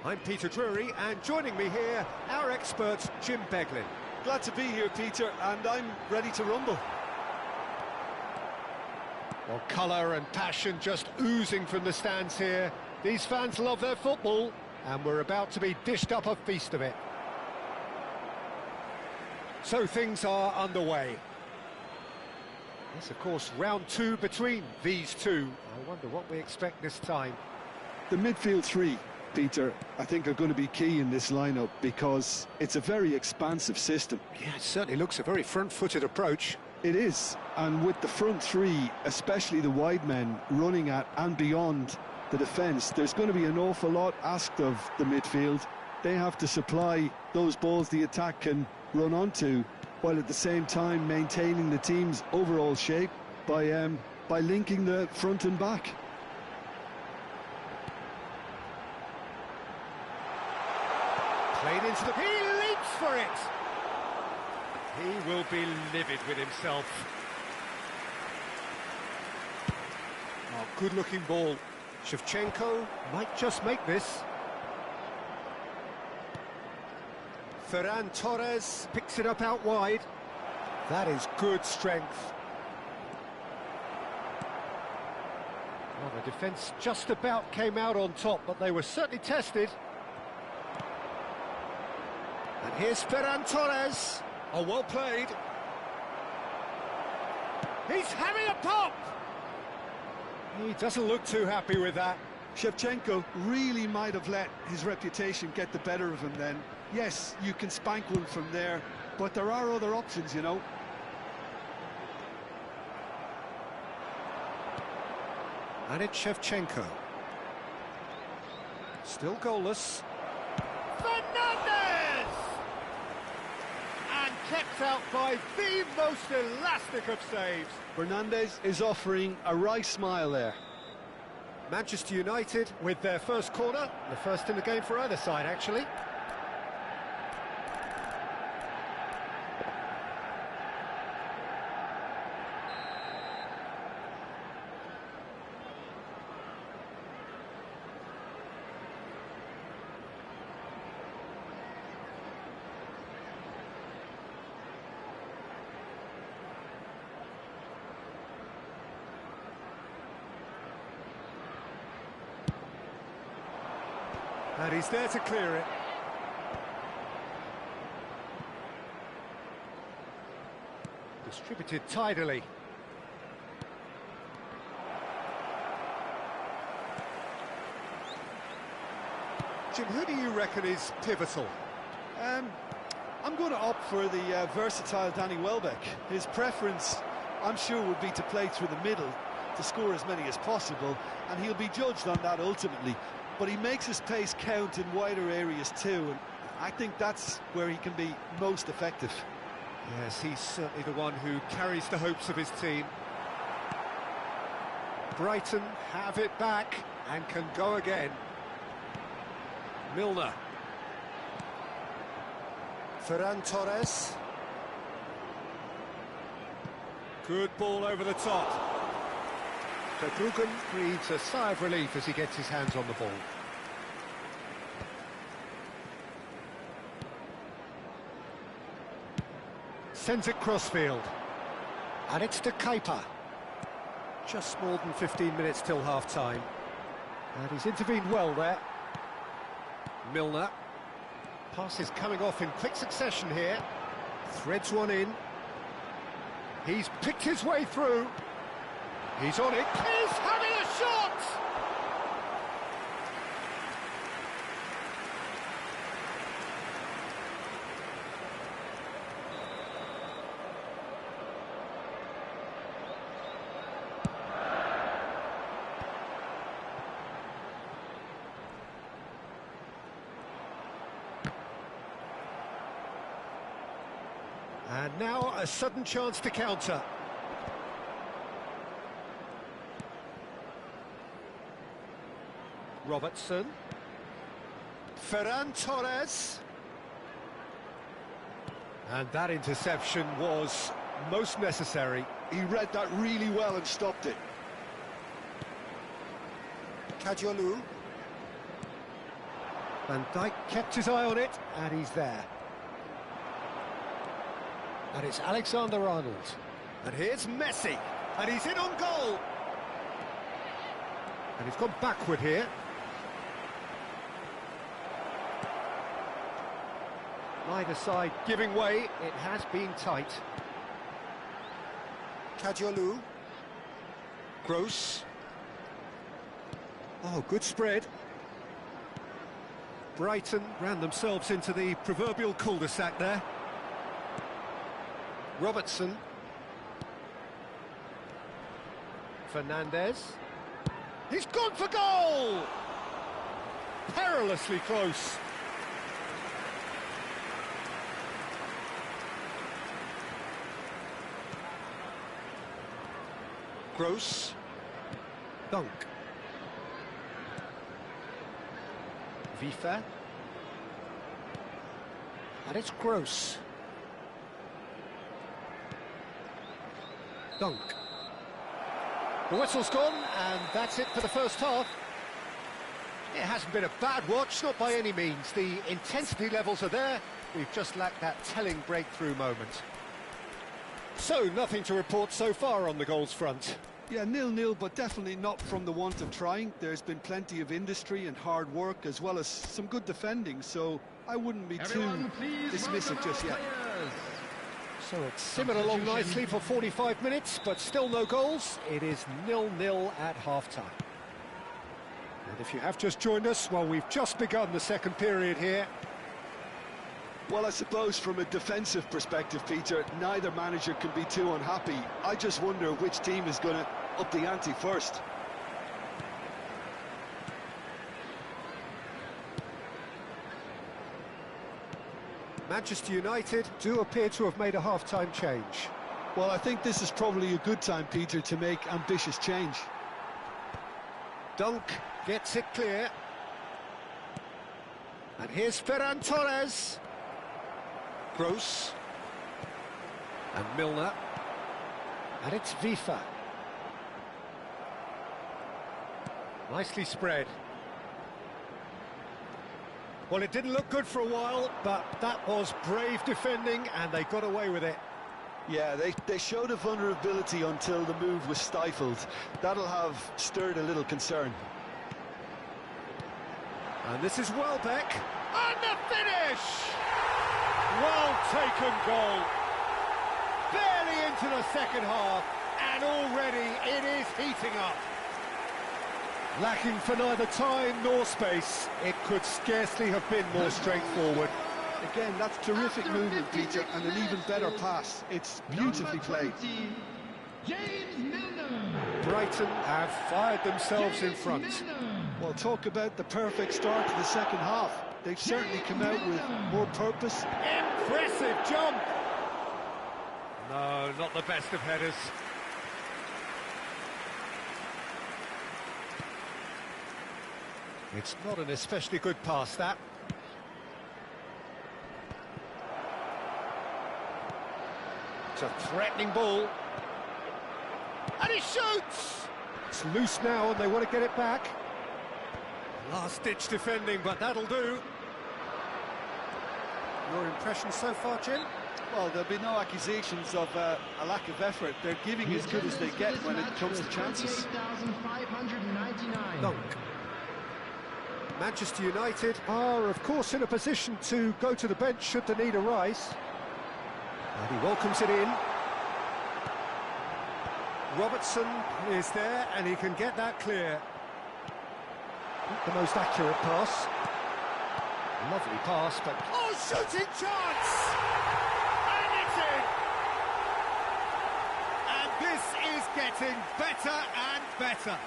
I'm Peter Drury, and joining me here, our expert Jim Beglin. Glad to be here, Peter, and I'm ready to rumble. Well, colour and passion just oozing from the stands here. These fans love their football, and we're about to be dished up a feast of it. So things are underway. It's, of course, round two between these two. I wonder what we expect this time. The midfield three, Peter, I think are going to be key in this lineup because it's a very expansive system. Yeah, it certainly looks a very front-footed approach. It is, and with the front three, especially the wide men, running at and beyond the defence, there's going to be an awful lot asked of the midfield. They have to supply those balls the attack can run onto, while at the same time maintaining the team's overall shape by by linking the front and back. Played into the... He leaps for it! He will be livid with himself. Oh, good-looking ball. Shevchenko might just make this. Ferran Torres picks it up out wide. That is good strength. Well, the defence just about came out on top, but they were certainly tested. And here's Ferran Torres. Oh, well played. He's having a pop! He doesn't look too happy with that. Shevchenko really might have let his reputation get the better of him then. Yes, you can spank one from there, but there are other options, you know. And it's Shevchenko. Still goalless. Fernandez! And kept out by the most elastic of saves. Fernandez is offering a wry smile there. Manchester United with their first corner. The first in the game for either side, actually. And he's there to clear it. Distributed tidily. Jim, who do you reckon is pivotal? I'm going to opt for the versatile Danny Welbeck. His preference, I'm sure, would be to play through the middle to score as many as possible, and he'll be judged on that ultimately. But he makes his pace count in wider areas too, and I think that's where he can be most effective. Yes, he's certainly the one who carries the hopes of his team. Brighton have it back and can go again. Milner. Ferran Torres. Good ball over the top. Verbruggen breathes a sigh of relief as he gets his hands on the ball. Sends it crossfield. And it's to Kepa. Just more than 15 minutes till half-time. And he's intervened well there. Milner. Pass is coming off in quick succession here. Threads one in. He's picked his way through. He's on it. He's having a shot! And now a sudden chance to counter. Robertson. Ferran Torres. And that interception was most necessary. He read that really well and stopped it. Kadiolu. Van Dijk kept his eye on it, and he's there. And it's Alexander-Arnold. And here's Messi. And he's in on goal. And he's gone backward here. Neither side giving way. It has been tight. Kadiolu. Gross. Oh, good spread. Brighton ran themselves into the proverbial cul-de-sac there. Robertson. Fernandez. He's gone for goal! Perilously close. Gross. Dunk. Vifa. And it's Gross. Dunk. The whistle's gone, and that's it for the first half. It hasn't been a bad watch, not by any means. The intensity levels are there. We've just lacked that telling breakthrough moment. So, nothing to report so far on the goals front. Yeah, 0-0, but definitely not from the want of trying. There's been plenty of industry and hard work, as well as some good defending, so I wouldn't be too dismissive just yet. So it's simmered along nicely for 45 minutes, but still no goals. It is 0-0 at half-time. And if you have just joined us, well, we've just begun the second period here. Well, I suppose from a defensive perspective, Peter, neither manager can be too unhappy. I just wonder which team is going to up the ante first. Manchester United do appear to have made a half-time change. Well, I think this is probably a good time, Peter, to make ambitious change. Dunk gets it clear. And here's Ferran Torres. Gross. And Milner. And it's Vifa. Nicely spread. Well, it didn't look good for a while, but that was brave defending, and they got away with it. Yeah, they showed a vulnerability until the move was stifled. That'll have stirred a little concern. And this is Welbeck. And the finish! Well taken goal. Barely into the second half, and already it is heating up. Lacking for neither time nor space, it could scarcely have been more straightforward. Again, that's terrific movement, Peter, and an even better pass. It's beautifully played. Brighton have fired themselves in front. Well, talk about the perfect start to the second half. They've certainly come out with more purpose. Impressive jump! No, not the best of headers. It's not an especially good pass, that. It's a threatening ball. And he shoots! It's loose now and they want to get it back. Last-ditch defending, but that'll do. Your impression so far, Jim? Well, there'll be no accusations of a lack of effort. They're giving as good as they get when it comes to chances. Dunk. Manchester United are, of course, in a position to go to the bench should the need arise. And he welcomes it in. Robertson is there, and he can get that clear. Not the most accurate pass. Lovely pass, but... Oh, shooting chance! And it's in! And this is getting better and better.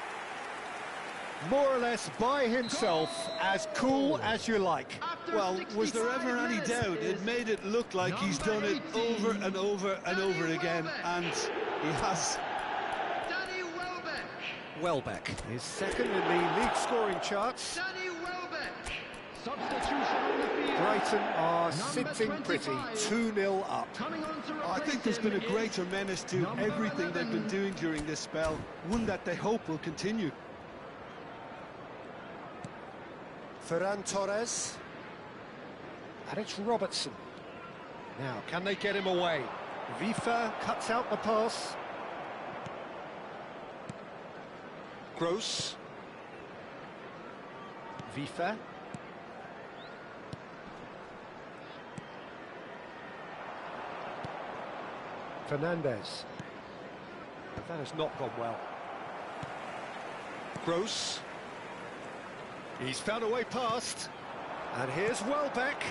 More or less by himself, as cool as you like. Well, was there ever any doubt? It made it look like he's done it over and over and over again, and he has. Welbeck is second in the league scoring charts. Brighton are sitting pretty, 2-0 up. I think there's been a greater menace to everything they've been doing during this spell, one that they hope will continue. Ferran Torres. And it's Robertson. Now, can they get him away? Vifa cuts out the pass. Gross. Vifa. Fernandez. But that has not gone well. Gross. He's found a way past. And here's Welbeck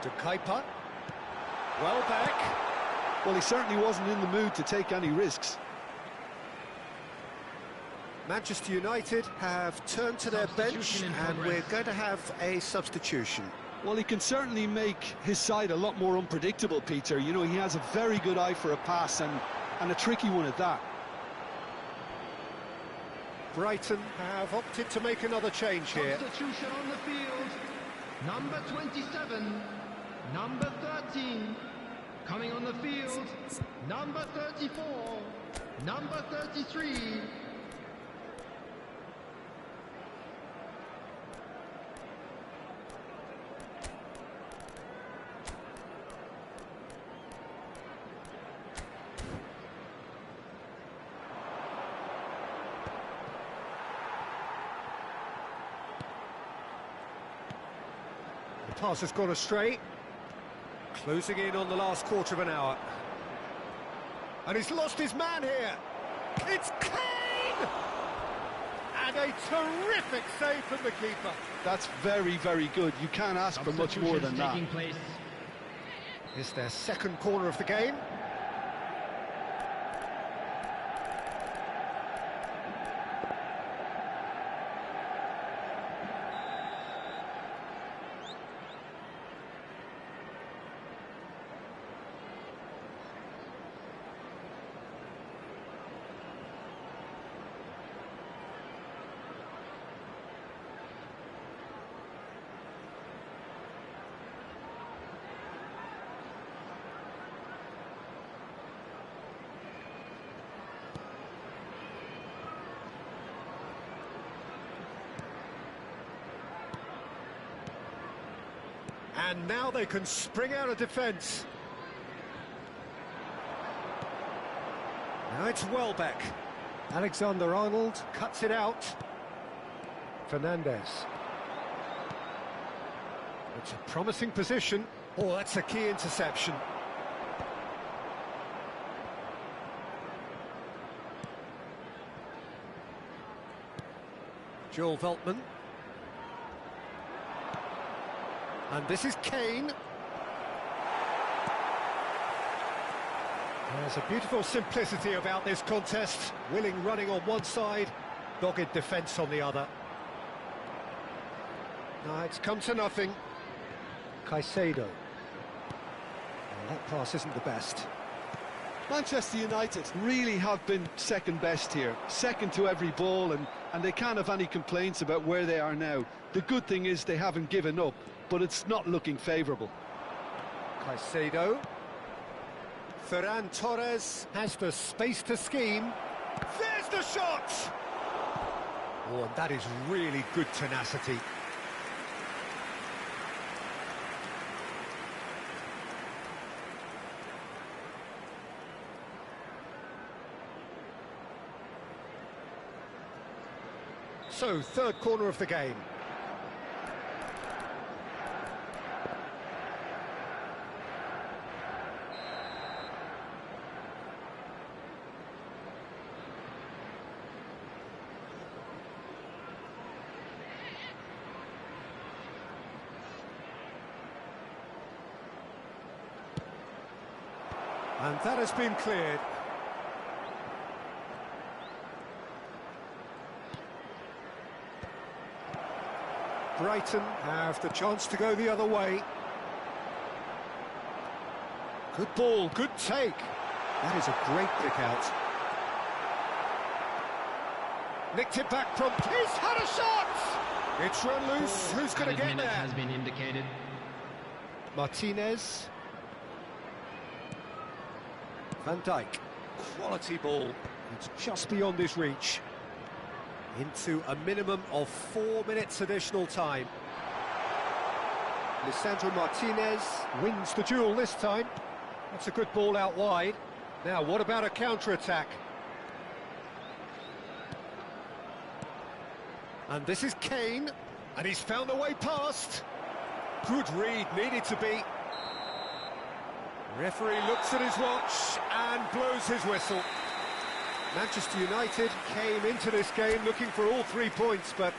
to Kuiper. Welbeck. Well, he certainly wasn't in the mood to take any risks. Manchester United have turned to their bench, and we're going to have a substitution. Well, he can certainly make his side a lot more unpredictable, Peter. You know, he has a very good eye for a pass, and a tricky one at that. Brighton have opted to make another change here. Substitution on the field. Number 27, number 13. Coming on the field, number 34, number 33. The pass has gone astray. Closing in on the last quarter of an hour. And he's lost his man here. It's Kane! And a terrific save from the keeper. That's very, very good. You can't ask for much more than that. It's their second corner of the game. And now they can spring out of defence. Now it's Welbeck. Alexander-Arnold cuts it out. Fernandez. It's a promising position. Oh, that's a key interception. Joel Veltman. And this is Kane. There's a beautiful simplicity about this contest. Willing running on one side, dogged defence on the other. Now it's come to nothing. Caicedo. Well, that pass isn't the best. Manchester United really have been second best here, second to every ball, and they can't have any complaints about where they are now. The good thing is they haven't given up, but it's not looking favourable. Caicedo. Ferran Torres has the space to scheme. There's the shot! Oh, and that is really good tenacity. So, third corner of the game. And that has been cleared. Brighton have the chance to go the other way. Good ball, good take. That is a great pick out. Nicked it back from... He's had a shot! It's run loose. Who's going to get there? Has been indicated. Martinez. Van Dijk. Quality ball. It's just beyond his reach. Into a minimum of 4 minutes additional time. Lisandro Martinez wins the duel this time. That's a good ball out wide. Now, what about a counter-attack? And this is Kane, and he's found a way past. Good read, needed to be. Referee looks at his watch and blows his whistle. Manchester United came into this game looking for all 3 points, but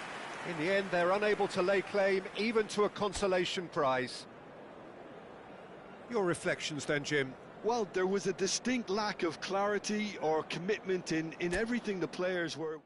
in the end they're unable to lay claim even to a consolation prize. Your reflections then, Jim? Well, there was a distinct lack of clarity or commitment in everything the players were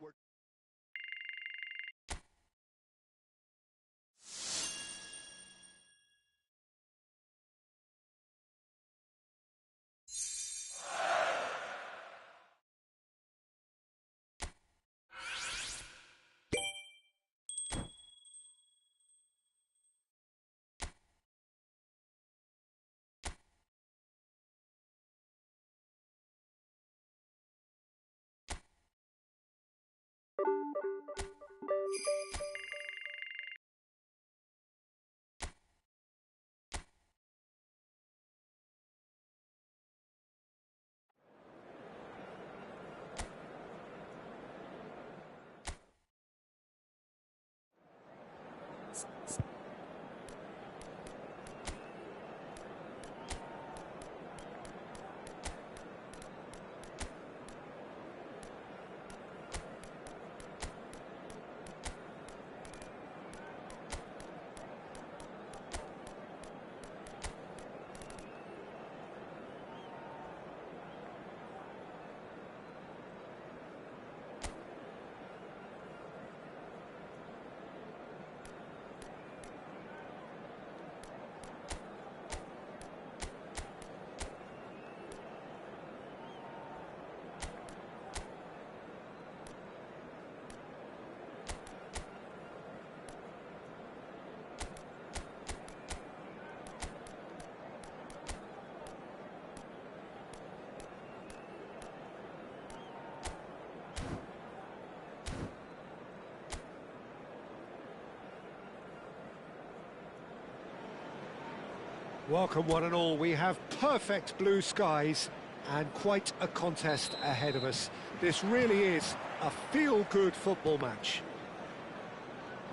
Welcome one and all, we have perfect blue skies and quite a contest ahead of us. This really is a feel-good football match.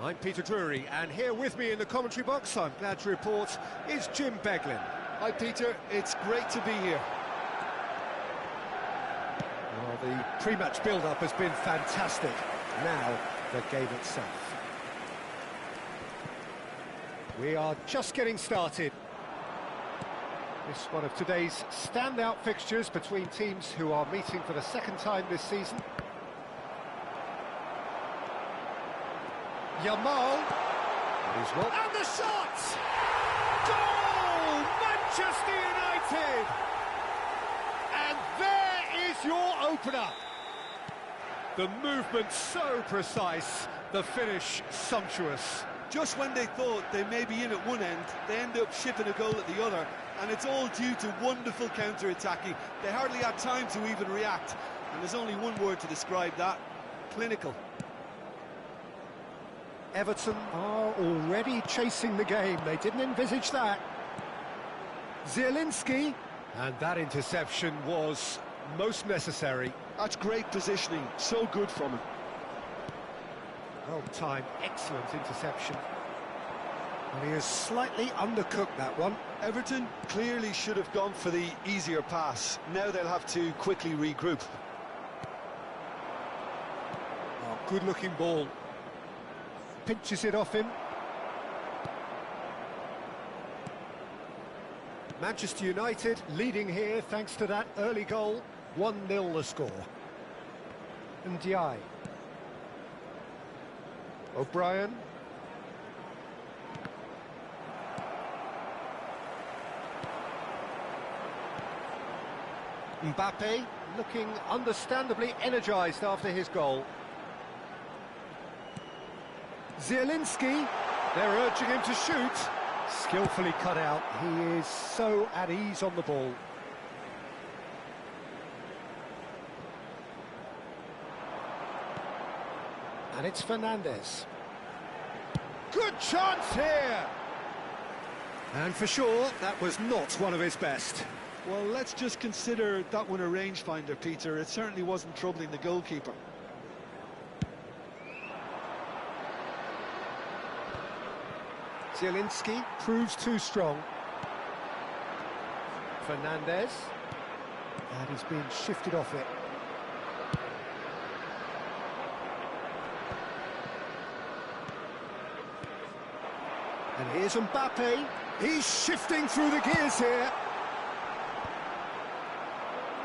I'm Peter Drury, and here with me in the commentary box, I'm glad to report, is Jim Beglin. Hi Peter, it's great to be here. Well, the pre-match build-up has been fantastic. Now, the game itself. We are just getting started. This one of today's standout fixtures between teams who are meeting for the second time this season. Yamal. And the shot! Goal! Manchester United! And there is your opener. The movement so precise, the finish sumptuous. Just when they thought they may be in at one end, they end up shipping a goal at the other, and it's all due to wonderful counter-attacking. They hardly had time to even react, and there's only one word to describe that: clinical. Everton are already chasing the game. They didn't envisage that. Zielinski, and that interception was most necessary. That's great positioning, so good from him. Well timed, excellent interception. And he has slightly undercooked that one. Everton clearly should have gone for the easier pass. Now they'll have to quickly regroup. Oh, good-looking ball. Pinches it off him. Manchester United leading here thanks to that early goal. 1-0 the score. Ndiaye. O'Brien. Mbappe looking understandably energised after his goal. Zielinski, they're urging him to shoot. Skillfully cut out, he is so at ease on the ball. And it's Fernandes. Good chance here! And for sure, that was not one of his best. Well, let's just consider that one a rangefinder, Peter. It certainly wasn't troubling the goalkeeper. Zielinski proves too strong. Fernandes. And he's being shifted off it. And here's Mbappe. He's shifting through the gears here.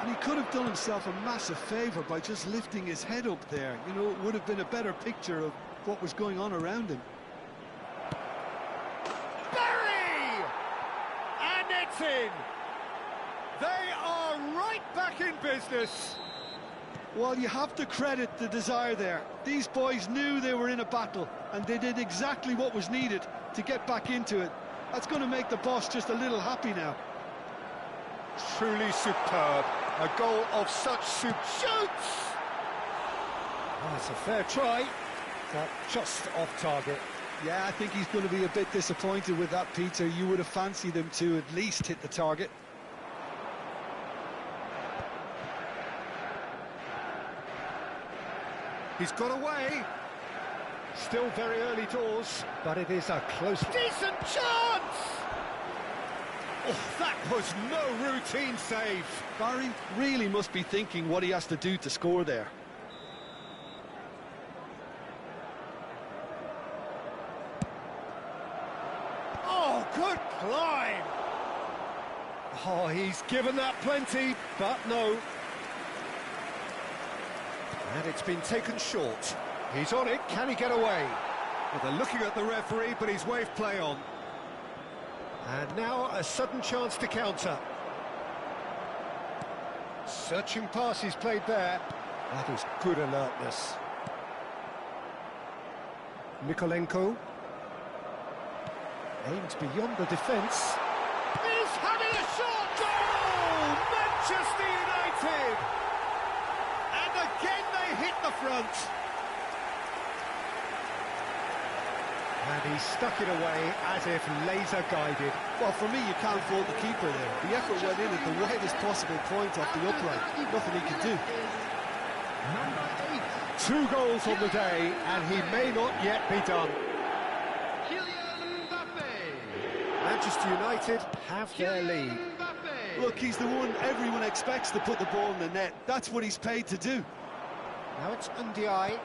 And he could have done himself a massive favour by just lifting his head up there. You know, it would have been a better picture of what was going on around him. Barry! And it's in! They are right back in business. Well, you have to credit the desire there. These boys knew they were in a battle, and they did exactly what was needed to get back into it. That's going to make the boss just a little happy now. Truly superb. A goal of such shoots! Oh, it's a fair try, but just off target. Yeah, I think he's going to be a bit disappointed with that, Peter. You would have fancied him to at least hit the target. He's got away. Still very early doors, but it is a close... Decent chance! Oh, that was no routine save. Barry really must be thinking what he has to do to score there. Oh, good climb! Oh, he's given that plenty, but no. And it's been taken short. He's on it, can he get away? Well, they're looking at the referee, but he's waved play on. And now a sudden chance to counter. Searching pass he's played there. That is good alertness. Mikolenko. Aims beyond the defence. He's having a shot! Goal! Manchester United! And again they hit the front. And he stuck it away as if laser-guided. Well, for me, you can't fault the keeper there. The effort went in at the widest possible point off the upright. Nothing he could do. Number 2 goals on the day, and he may not yet be done. 8, Kylian Mbappe. Manchester United have their lead. Mbappe. Look, he's the one everyone expects to put the ball in the net. That's what he's paid to do. Now it's Ndiaye.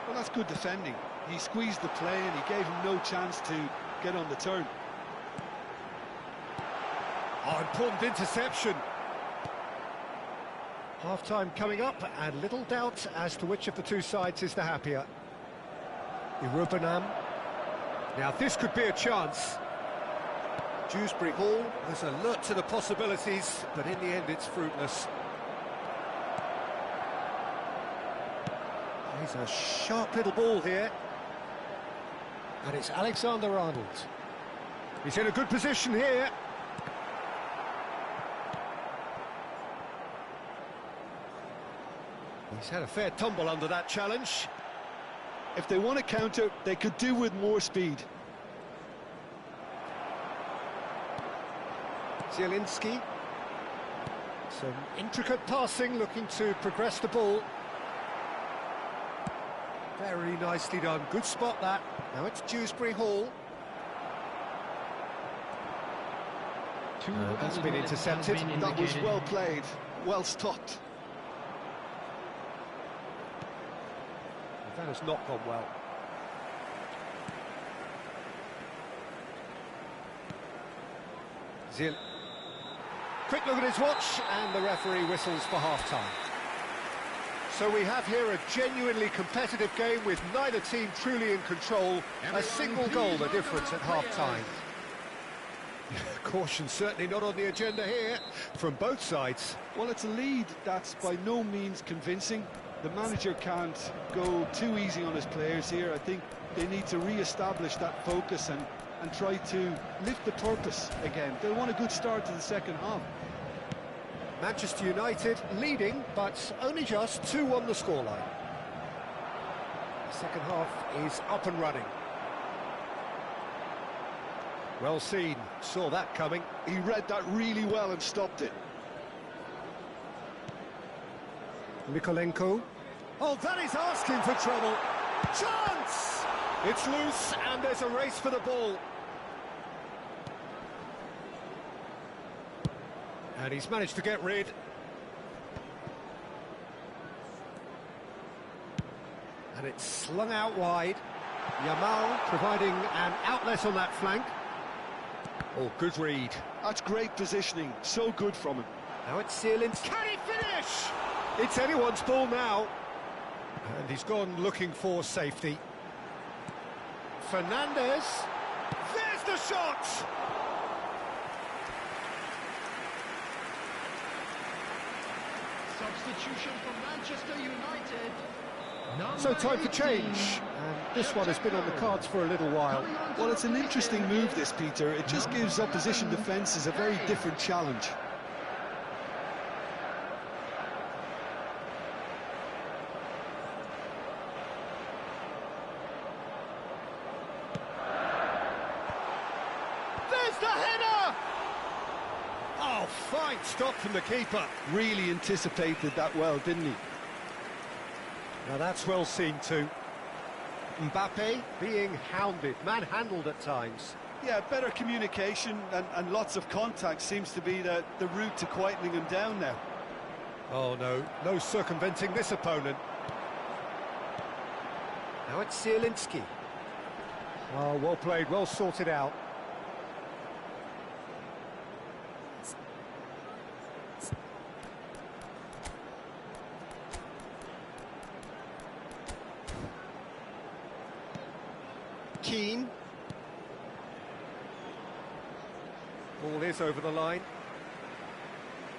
Well, that's good defending. He squeezed the play and he gave him no chance to get on the turn. Oh, important interception. Half-time coming up, and little doubt as to which of the two sides is the happier. Irubanam. Now this could be a chance. Dewsbury Hall is alert to the possibilities, but in the end it's fruitless. He's a sharp little ball here. And it's Alexander-Arnold. He's in a good position here. He's had a fair tumble under that challenge. If they want to counter, they could do with more speed. Zielinski. Some intricate passing, looking to progress the ball. Very nicely done. Good spot, that. Now it's Dewsbury Hall. That's been intercepted. That was well played, well stopped. That has not gone well. Zil. Quick look at his watch, and the referee whistles for half-time. So we have here a genuinely competitive game with neither team truly in control. A single goal the difference at half-time. Caution certainly not on the agenda here from both sides. Well, it's a lead that's by no means convincing. The manager can't go too easy on his players here. I think they need to re-establish that focus and try to lift the purpose again. They want a good start to the second half. Manchester United leading, but only just 2-1 the scoreline. The second half is up and running. Well seen, saw that coming. He read that really well and stopped it. Mikolenko. Oh, that is asking for trouble. Chance! It's loose, and there's a race for the ball. And he's managed to get rid. And it's slung out wide. Yamal providing an outlet on that flank. Oh, good read. That's great positioning, so good from him. Now it's Zielinski. Can he finish? It's anyone's ball now. And he's gone looking for safety. Fernandez. There's the shot! Substitution for Manchester United. So time for change, and this one has been on the cards for a little while. Well, it's an interesting move, this, Peter. It just gives opposition defences a very different challenge. There's the header! Oh, fine stop from the keeper. Really anticipated that well, didn't he? Now that's well seen too. Mbappe being hounded, manhandled at times. Yeah, better communication and lots of contact seems to be the route to quietening him down now. Oh no, no circumventing this opponent. Now it's Zielinski. Oh, well played, well sorted out. Keane. Ball is over the line.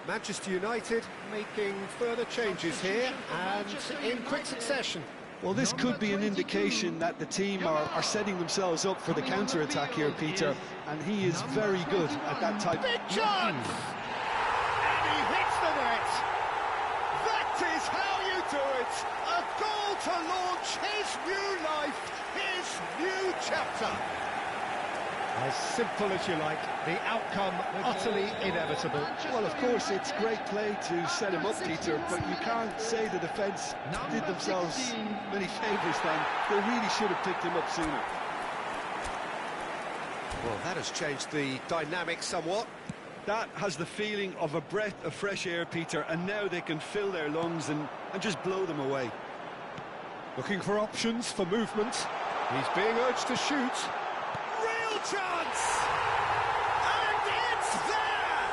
Manchester United making further changes here and in quick succession. Well, this could be an indication that the team are setting themselves up for the counter-attack here, Peter, and he is very good at that type. Big chance! And he hits the net! That is how you do it! A goal to launch his new life, his new chapter. As simple as you like, the outcome utterly inevitable. Well, of course, it's great play to set him up, Peter, but you can't say the defence did themselves many favours then. They really should have picked him up sooner. Well, that has changed the dynamic somewhat. That has the feeling of a breath of fresh air, Peter, and now they can fill their lungs and just blow them away. Looking for options for movement. He's being urged to shoot. Real chance! And it's there!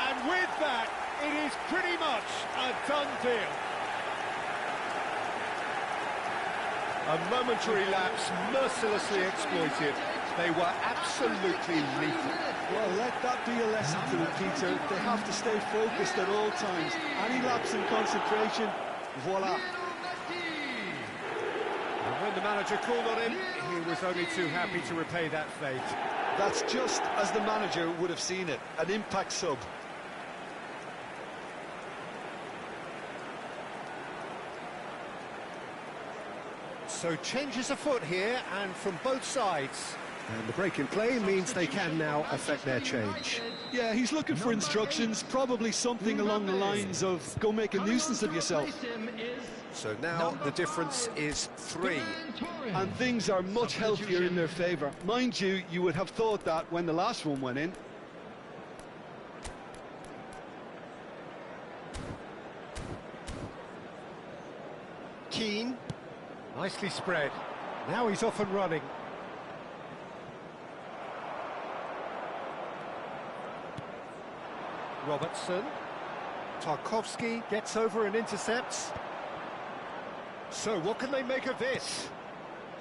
And with that, it is pretty much a done deal. A momentary lapse mercilessly exploited. They were absolutely lethal. Well, let that be a lesson to them, Peter. They have to stay focused at all times. Any lapse in concentration, voila. And when the manager called on him, he was only too happy to repay that fate. That's just as the manager would have seen it, an impact sub. So changes afoot here, and from both sides. And the break in play means they can now affect their change. Yeah, he's looking for instructions, probably something along the lines of, go make a nuisance of yourself. So now the difference is 3. And things are much healthier in their favour. Mind you, you would have thought that when the last one went in. Keane. Nicely spread. Now he's off and running. Robertson. Tarkowski gets over and intercepts. So what can they make of this?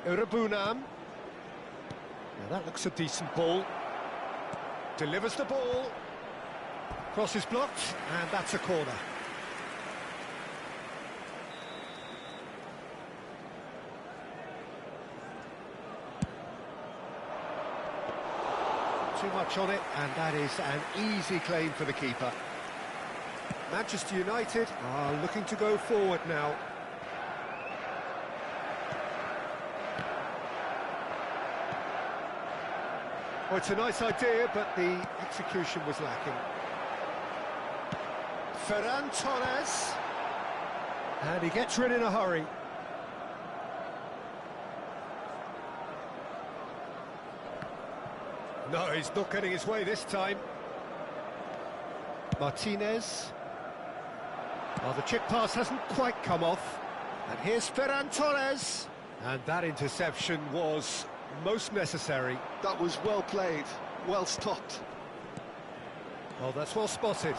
Urabunam. Now that looks a decent ball. Delivers the ball. Cross is blocked, and that's a corner. Too much on it, and that is an easy claim for the keeper. Manchester United are looking to go forward now. Well, it's a nice idea, but the execution was lacking. Ferran Torres. And he gets rid in a hurry. No, he's not getting his way this time. Martinez. Well, the chip pass hasn't quite come off. And here's Ferran Torres. And that interception was most necessary. That was well played, well stopped. Well, that's well spotted.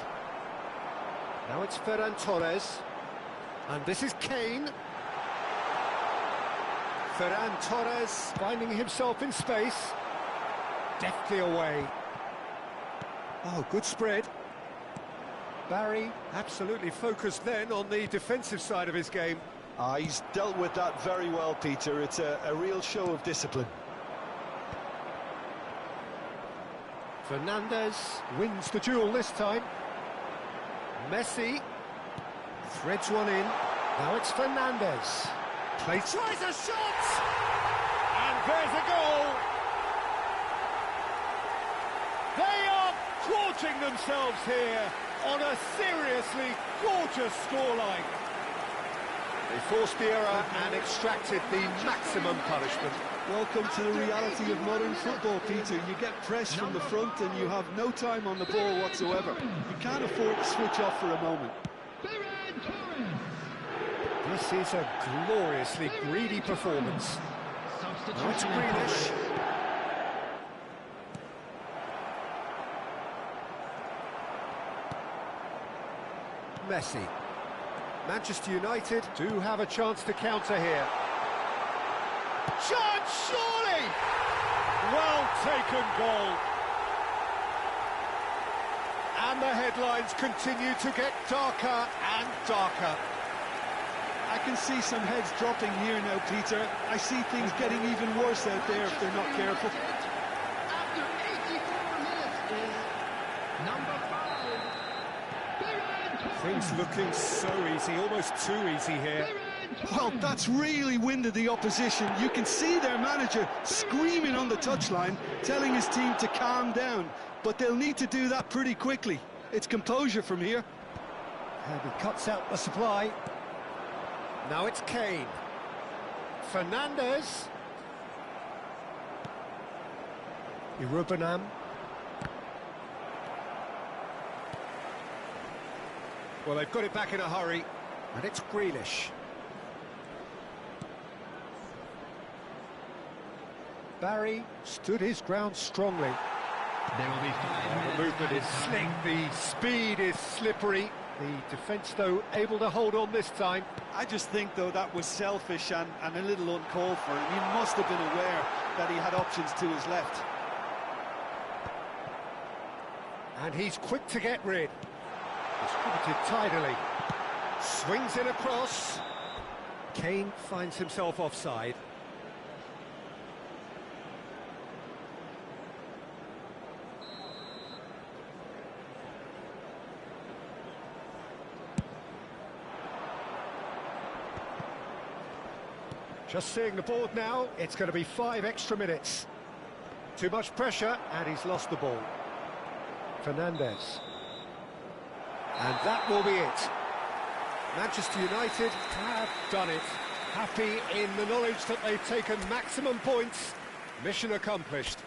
Now it's Ferran Torres. And this is Kane. Ferran Torres finding himself in space. Deftly away. Oh, good spread. Barry absolutely focused then on the defensive side of his game. He's dealt with that very well, Peter. It's a real show of discipline. Fernandez wins the duel this time. Messi threads one in. Now it's Fernandez. Tries a shot! And there's a goal! stretching themselves here on a seriously gorgeous scoreline. They forced the error and extracted the maximum punishment. Welcome to the reality of modern football, Peter. You get pressed from the front and you have no time on the ball whatsoever. You can't afford to switch off for a moment. This is a gloriously greedy performance. Now it's Grealish. Messi. Manchester United do have a chance to counter here. Chance, surely! Well taken goal. And the headlines continue to get darker and darker. I can see some heads dropping here now, Peter. I see things getting even worse out there if they're not careful. After 84 minutes is number 5. Things looking so easy, almost too easy here. Well, that's really winded the opposition. You can see their manager screaming on the touchline, telling his team to calm down. But they'll need to do that pretty quickly. It's composure from here. And he cuts out the supply. Now it's Kane. Fernandez. Irubanam. Well, they've got it back in a hurry. And it's Grealish. Barry stood his ground strongly. There will be 5 minutes. The movement is slick, the speed is slippery. The defence, though, able to hold on this time. I just think, though, that was selfish and a little uncalled for him. He must have been aware that he had options to his left. And he's quick to get rid. Distributed tidily. Swings it across. Kane finds himself offside. Just seeing the board now, it's going to be 5 extra minutes. Too much pressure, and he's lost the ball. Fernandez. And that will be it. Manchester United have done it. Happy in the knowledge that they've taken maximum points. Mission accomplished.